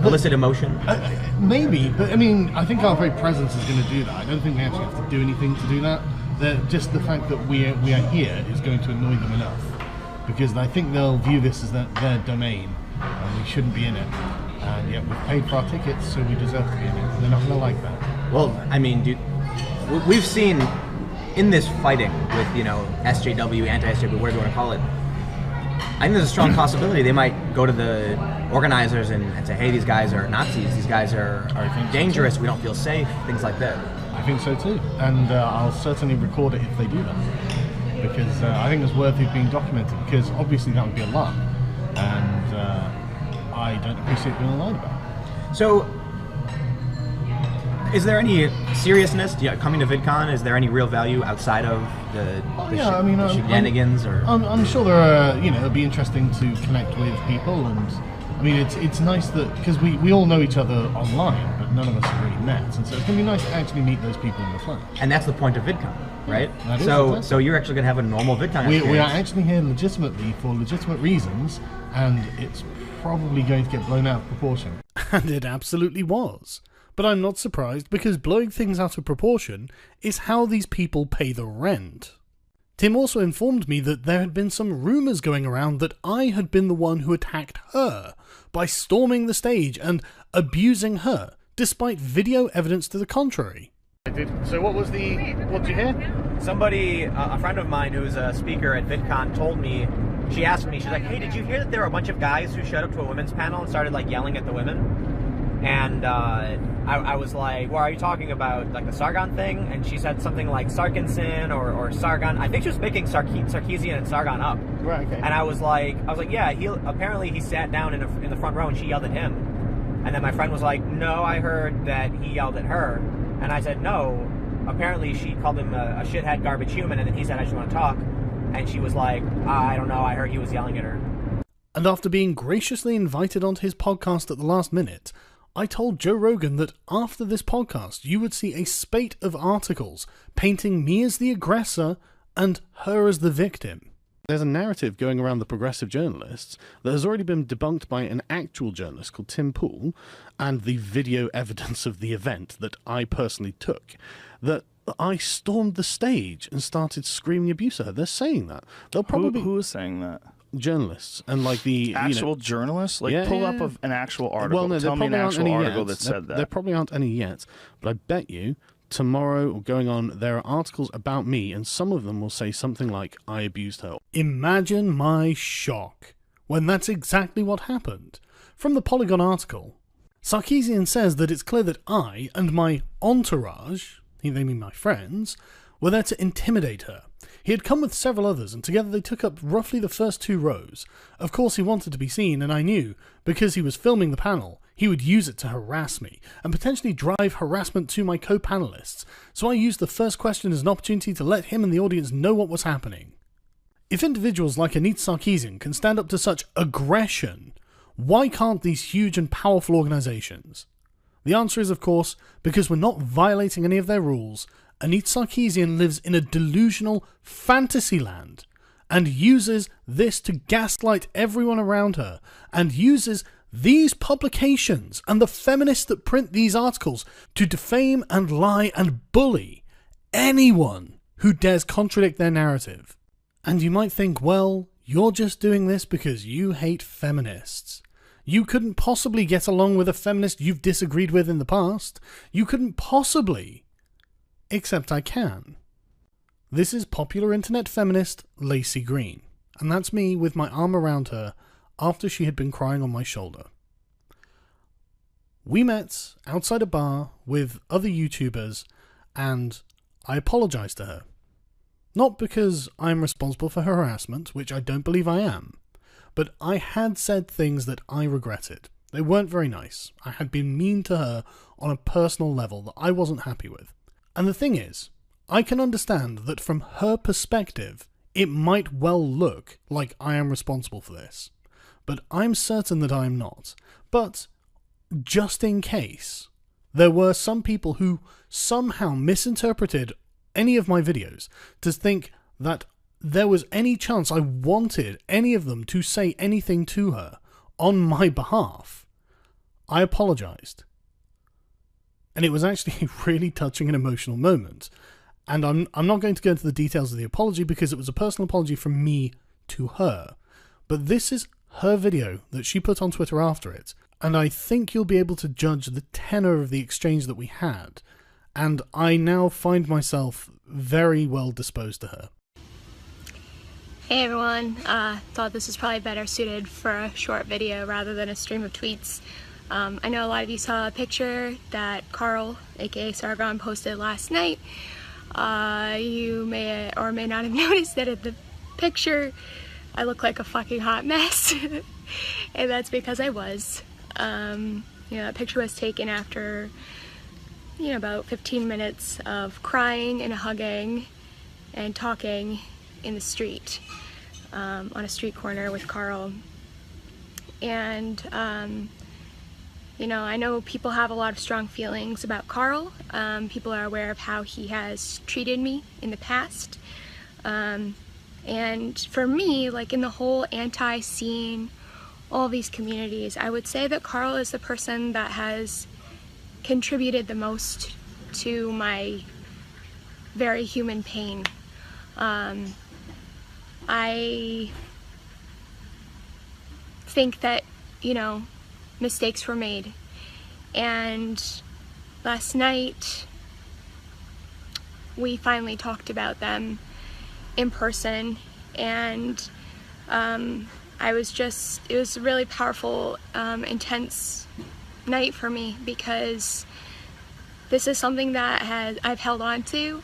elicit emotion?
Maybe, but I mean, I think our very presence is going to do that. I don't think we actually have to do anything to do that. Just the fact that we are here is going to annoy them enough, because I think they'll view this as their domain, and we shouldn't be in it. And yet we've paid for our tickets, so we deserve to be in it. They're not going to like that.
Well, I mean, dude, we've seen in this fighting with, SJW, anti-SJW, whatever you want to call it, I think there's a strong possibility they might go to the organizers and say, hey, these guys are Nazis, these guys are dangerous, we don't feel safe, things like that.
I think so too, and I'll certainly record it if they do that, because I think it's worthy of being documented, because obviously that would be a lie, and I don't appreciate being lied about.
So, is there any seriousness coming to VidCon? Is there any real value outside of the shenanigans?
I'm sure there are. It'll be interesting to connect with people, and I mean, it's nice that because we all know each other online, but none of us have really met, and so it's going to be nice to actually meet those people in the flesh.
And that's the point of VidCon, right?
That is
so you're actually going to have a normal VidCon experience.
We are actually here legitimately for legitimate reasons, and it's probably going to get blown out of proportion. And it absolutely was. But I'm not surprised, because blowing things out of proportion is how these people pay the rent. Tim also informed me that there had been some rumours going around that I had been the one who attacked her by storming the stage and abusing her, despite video evidence to the contrary. So what did you hear?
Somebody, a friend of mine who's a speaker at VidCon told me, she asked me, she's like, hey, did you hear that there were a bunch of guys who showed up to a women's panel and started yelling at the women? And I was like, well, are you talking about the Sargon thing? And she said something like Sarkinson or Sargon. I think she was making Sarkeesian and Sargon up.
Right, okay.
And I was like, yeah, he sat down in the front row and she yelled at him. And then my friend was like, no, I heard that he yelled at her. And I said, no, apparently she called him a shithead garbage human, and then he said, I just want to talk. And she was like, I don't know, I heard he was yelling at her.
And after being graciously invited onto his podcast at the last minute, I told Joe Rogan that after this podcast you would see a spate of articles painting me as the aggressor and her as the victim. There's a narrative going around the progressive journalists that has already been debunked by an actual journalist called Tim Pool, and the video evidence of the event that I personally took, that I stormed the stage and started screaming abuse at her. They're saying that. They'll probably
Who is saying that?
Journalists and the
actual journalists, pull up an actual article.
Well, no,
tell me an actual article that said that.
There probably aren't any yet, but I bet you tomorrow or going on there are articles about me, and some of them will say something like I abused her. Imagine my shock when that's exactly what happened. From the Polygon article, Sarkeesian says that it's clear that I and my entourage, they mean my friends, were there to intimidate her. He had come with several others, and together they took up roughly the first 2 rows. Of course he wanted to be seen, and I knew, because he was filming the panel, he would use it to harass me, and potentially drive harassment to my co-panelists, so I used the first question as an opportunity to let him and the audience know what was happening. If individuals like Anita Sarkeesian can stand up to such aggression, why can't these huge and powerful organizations? The answer is, of course, because we're not violating any of their rules. Anita Sarkeesian lives in a delusional fantasy land and uses this to gaslight everyone around her, and uses these publications and the feminists that print these articles to defame and lie and bully anyone who dares contradict their narrative. And you might think, well, you're just doing this because you hate feminists. You couldn't possibly get along with a feminist you've disagreed with in the past. You couldn't possibly. Except I can. This is popular internet feminist Lacey Green, and that's me with my arm around her after she had been crying on my shoulder. We met outside a bar with other YouTubers, and I apologized to her. Not because I'm responsible for her harassment, which I don't believe I am, but I had said things that I regretted. They weren't very nice. I had been mean to her on a personal level that I wasn't happy with. And the thing is, I can understand that from her perspective, it might well look like I am responsible for this. But I'm certain that I am not. But, just in case, there were some people who somehow misinterpreted any of my videos to think that there was any chance I wanted any of them to say anything to her on my behalf, I apologized. And it was actually a really touching and emotional moment. And I'm not going to go into the details of the apology because it was a personal apology from me to her. But this is her video that she put on Twitter after it. And I think you'll be able to judge the tenor of the exchange that we had. And I now find myself very well disposed to her.
Hey everyone, thought this was probably better suited for a short video rather than a stream of tweets. I know a lot of you saw a picture that Carl, aka Sargon, posted last night. You may or may not have noticed that in the picture I look like a fucking hot mess. And that's because I was. That picture was taken after about 15 minutes of crying and hugging and talking in the street, on a street corner with Carl. And, I know people have a lot of strong feelings about Carl. People are aware of how he has treated me in the past. And for me, like in the whole anti-scene, all these communities, I would say that Carl is the person that has contributed the most to my very human pain. I think that, mistakes were made. And last night, we finally talked about them in person. And it was a really powerful, intense night for me because this is something that I've held on to.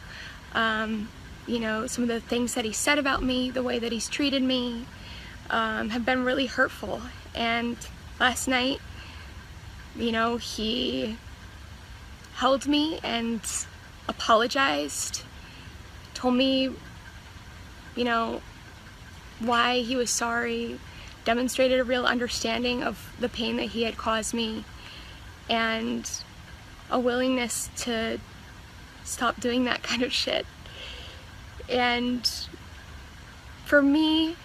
Some of the things that he said about me, the way that he's treated me, have been really hurtful. And last night, he held me and apologized, told me, why he was sorry, demonstrated a real understanding of the pain that he had caused me, and a willingness to stop doing that kind of shit. And for me,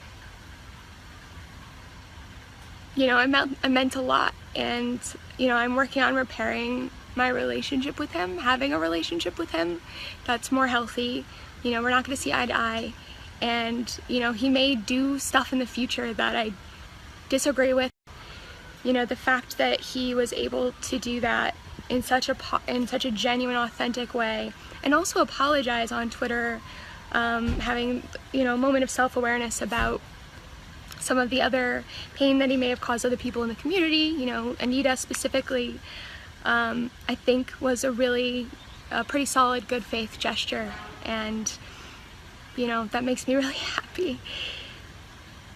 it meant a lot. And, I'm working on repairing my relationship with him, having a relationship with him that's more healthy. We're not going to see eye to eye. And, he may do stuff in the future that I disagree with. The fact that he was able to do that in such a genuine, authentic way, and also apologize on Twitter, having, a moment of self-awareness about some of the other pain that he may have caused other people in the community, Anita specifically, I think was a pretty solid good faith gesture. And, that makes me really happy.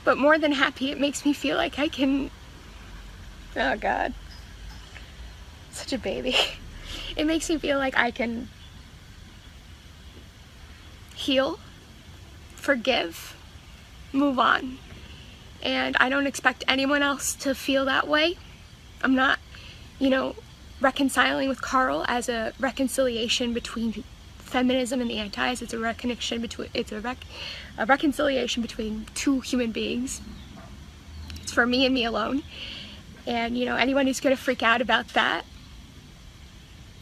But more than happy, it makes me feel like I can, oh God, such a baby. It makes me feel like I can heal, forgive, move on. And I don't expect anyone else to feel that way. I'm not, reconciling with Carl as a reconciliation between feminism and the antis. It's a reconciliation between two human beings. It's for me and me alone. And, anyone who's going to freak out about that,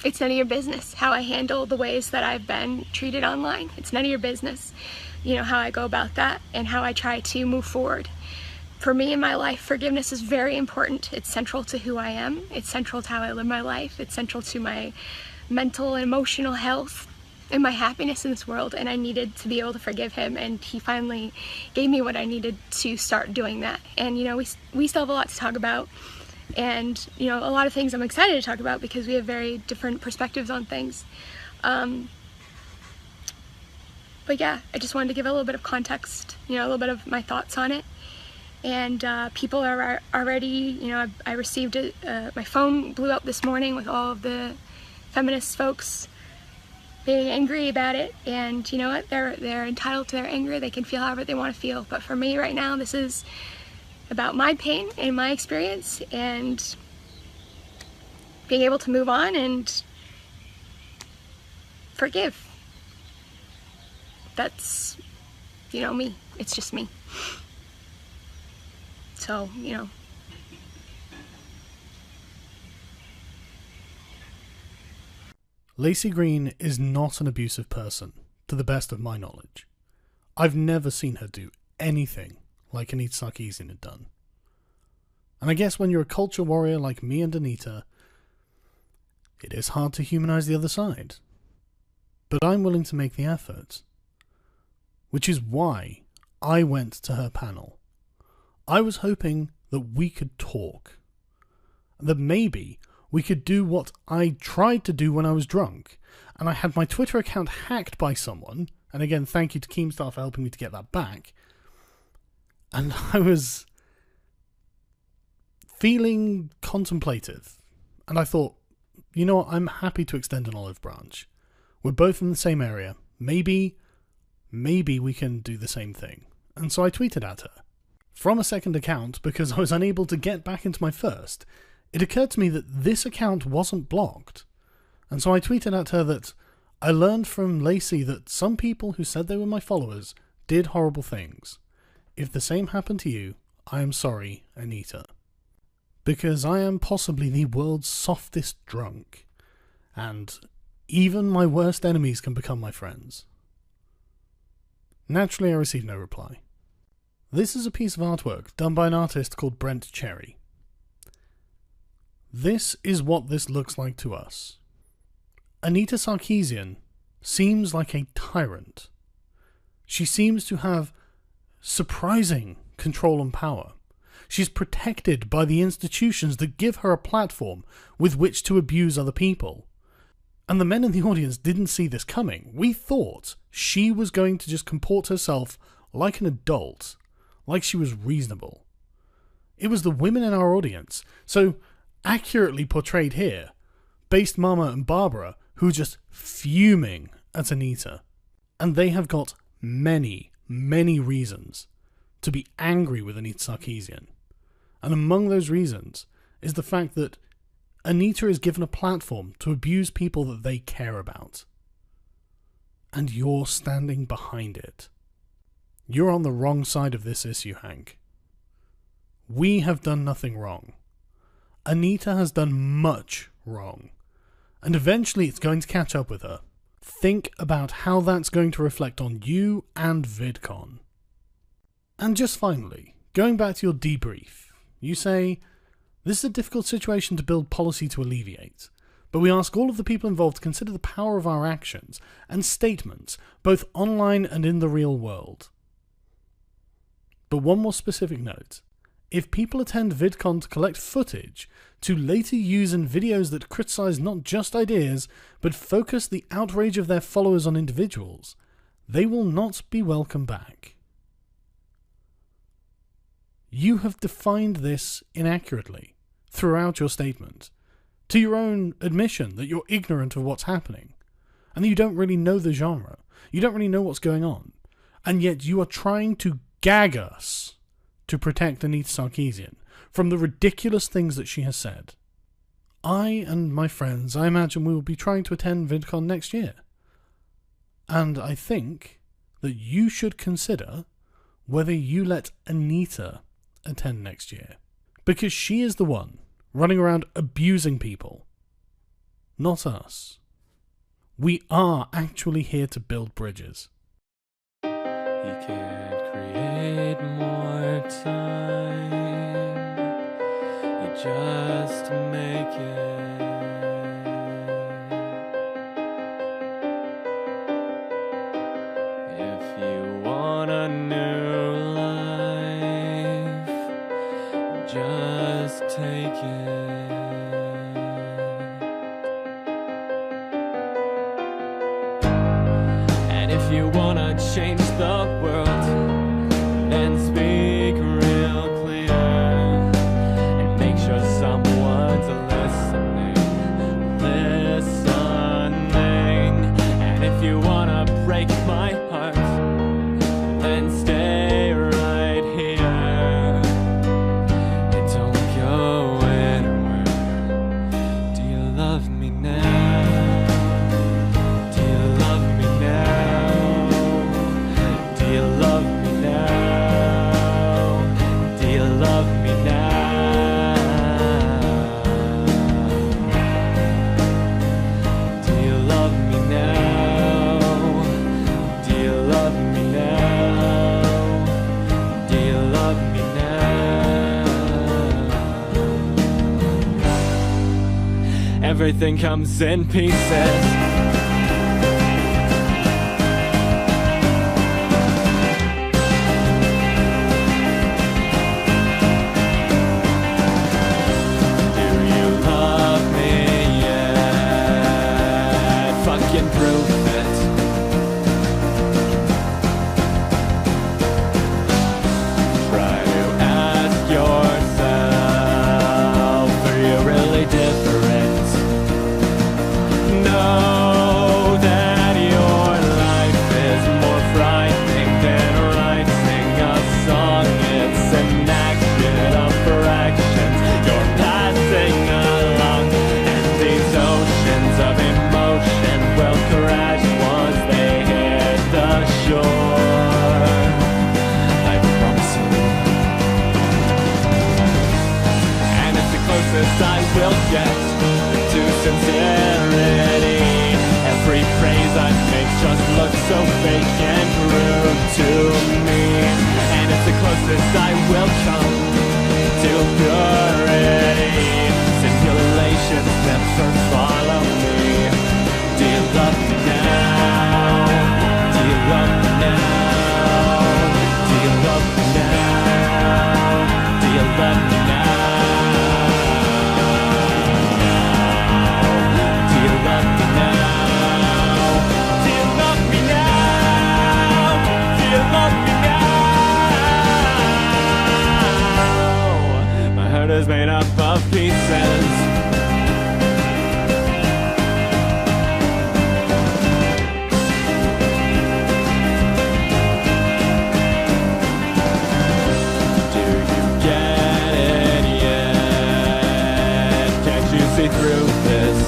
it's none of your business. How I handle the ways that I've been treated online, it's none of your business. How I go about that and how I try to move forward. For me in my life, forgiveness is very important. It's central to who I am. It's central to how I live my life. It's central to my mental and emotional health and my happiness in this world. And I needed to be able to forgive him. And he finally gave me what I needed to start doing that. And, you know, we still have a lot to talk about. And, you know, a lot of things I'm excited to talk about because we have very different perspectives on things. But yeah, I just wanted to give a little bit of context, you know, a little bit of my thoughts on it. And people are already, you know, I received it, my phone blew up this morning with all of the feminist folks being angry about it. And you know what, they're entitled to their anger. They can feel however they want to feel. But for me right now, this is about my pain and my experience and being able to move on and forgive. That's, you know, me. It's just me. So, you know.
Lacey Green is not an abusive person, to the best of my knowledge. I've never seen her do anything like Anita Sarkeesian had done. And I guess when you're a culture warrior like me and Anita, it is hard to humanize the other side. But I'm willing to make the effort. Which is why I went to her panel. I was hoping that we could talk. That maybe we could do what I tried to do when I was drunk. And I had my Twitter account hacked by someone. And again, thank you to Keemstar for helping me to get that back. And I was feeling contemplative. And I thought, you know what, I'm happy to extend an olive branch. We're both in the same area. Maybe we can do the same thing. And so I tweeted at her. From a second account, because I was unable to get back into my first, it occurred to me that this account wasn't blocked. And so I tweeted at her that I learned from Lacey that some people who said they were my followers did horrible things. If the same happened to you, I am sorry, Anita. Because I am possibly the world's softest drunk. And even my worst enemies can become my friends. Naturally, I received no reply. This is a piece of artwork done by an artist called Brent Cherry. This is what this looks like to us. Anita Sarkeesian seems like a tyrant. She seems to have surprising control and power. She's protected by the institutions that give her a platform with which to abuse other people. And the men in the audience didn't see this coming. We thought she was going to just comport herself like an adult, like she was reasonable. It was the women in our audience, so accurately portrayed here, based Mama and Barbara, who are just fuming at Anita. And they have got many, many reasons to be angry with Anita Sarkeesian. And among those reasons is the fact that Anita is given a platform to abuse people that they care about. And you're standing behind it. You're on the wrong side of this issue, Hank. We have done nothing wrong. Anita has done much wrong. And eventually it's going to catch up with her. Think about how that's going to reflect on you and VidCon. And just finally, going back to your debrief, you say, this is a difficult situation to build policy to alleviate, but we ask all of the people involved to consider the power of our actions and statements, both online and in the real world. But one more specific note. If people attend VidCon to collect footage to later use in videos that criticize not just ideas, but focus the outrage of their followers on individuals, they will not be welcome back. You have defined this inaccurately throughout your statement, to your own admission that you're ignorant of what's happening, and that you don't really know the genre, you don't really know what's going on, and yet you are trying to gag us to protect Anita Sarkeesian from the ridiculous things that she has said. I and my friends, I imagine we will be trying to attend VidCon next year. And I think that you should consider whether you let Anita attend next year. Because she is the one running around abusing people. Not us. We are actually here to build bridges.
You can't create more time. You just make it. If you want a new life, just take it. And if you wanna change the world, then speak real clear and make sure someone's listening. And if you wanna break my heart, then stay right here and don't go anywhere. Do you love me now? Do you love me now? Do you love me now? Do you love me now? Do you love me now? Do you love me now? Do you love me now? Everything comes in pieces. Do you love me yet? Fucking prove it. Try to ask yourself, are you really different? Know that your life is more frightening than writing a song. It's an action of fractions you're passing along, and these oceans of emotion will crash once they hit the shore. I promise you. And it's the closest I will get to sincerity. Every phrase I make just looks so fake and rude to me. And it's the closest I will come to purity. Simulations never follow me. Do you love me now? Do you love me now? Do you love me now? Do you love me now? Do you love me now? Do you love me now? Do you love me now? My heart is made up of pieces. Do you get it yet? Can't you see through this?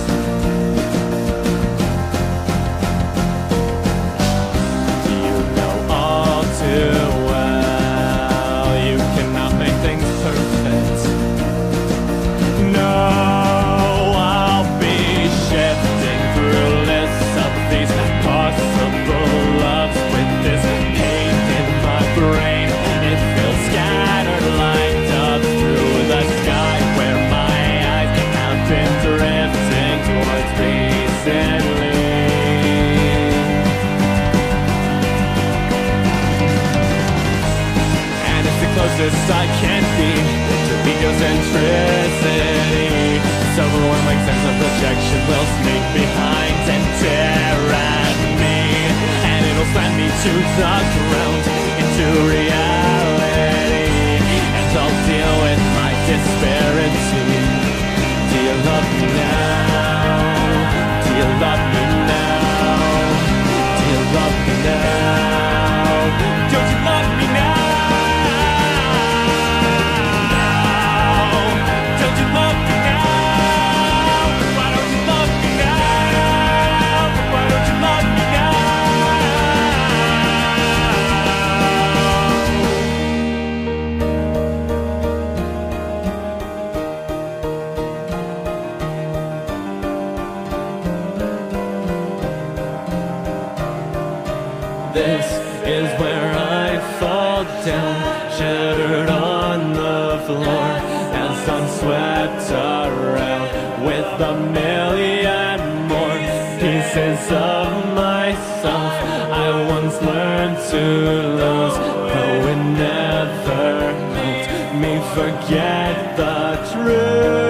You know all too well you cannot make things perfect. No, I'll be shifting through lists of these possible loves with this pain in my brain. It feels scattered like doves through the sky, where my eyes have been drifting towards recently. And it's the closest I can be to egocentricity. This overwhelming sense of rejection will sneak behind and tear at me, and it'll slam me to the ground into reality, and I'll deal with my disparity. Do you love me now? Do you love me now? Do you love me now? Don't you love me now? Don't you love me now? Why don't you love me now? Why don't you love me now? This is where I fall. fall down, shattered on the floor, as I'm swept around with a million more pieces of myself I once learned to lose, though it never helped me forget the truth.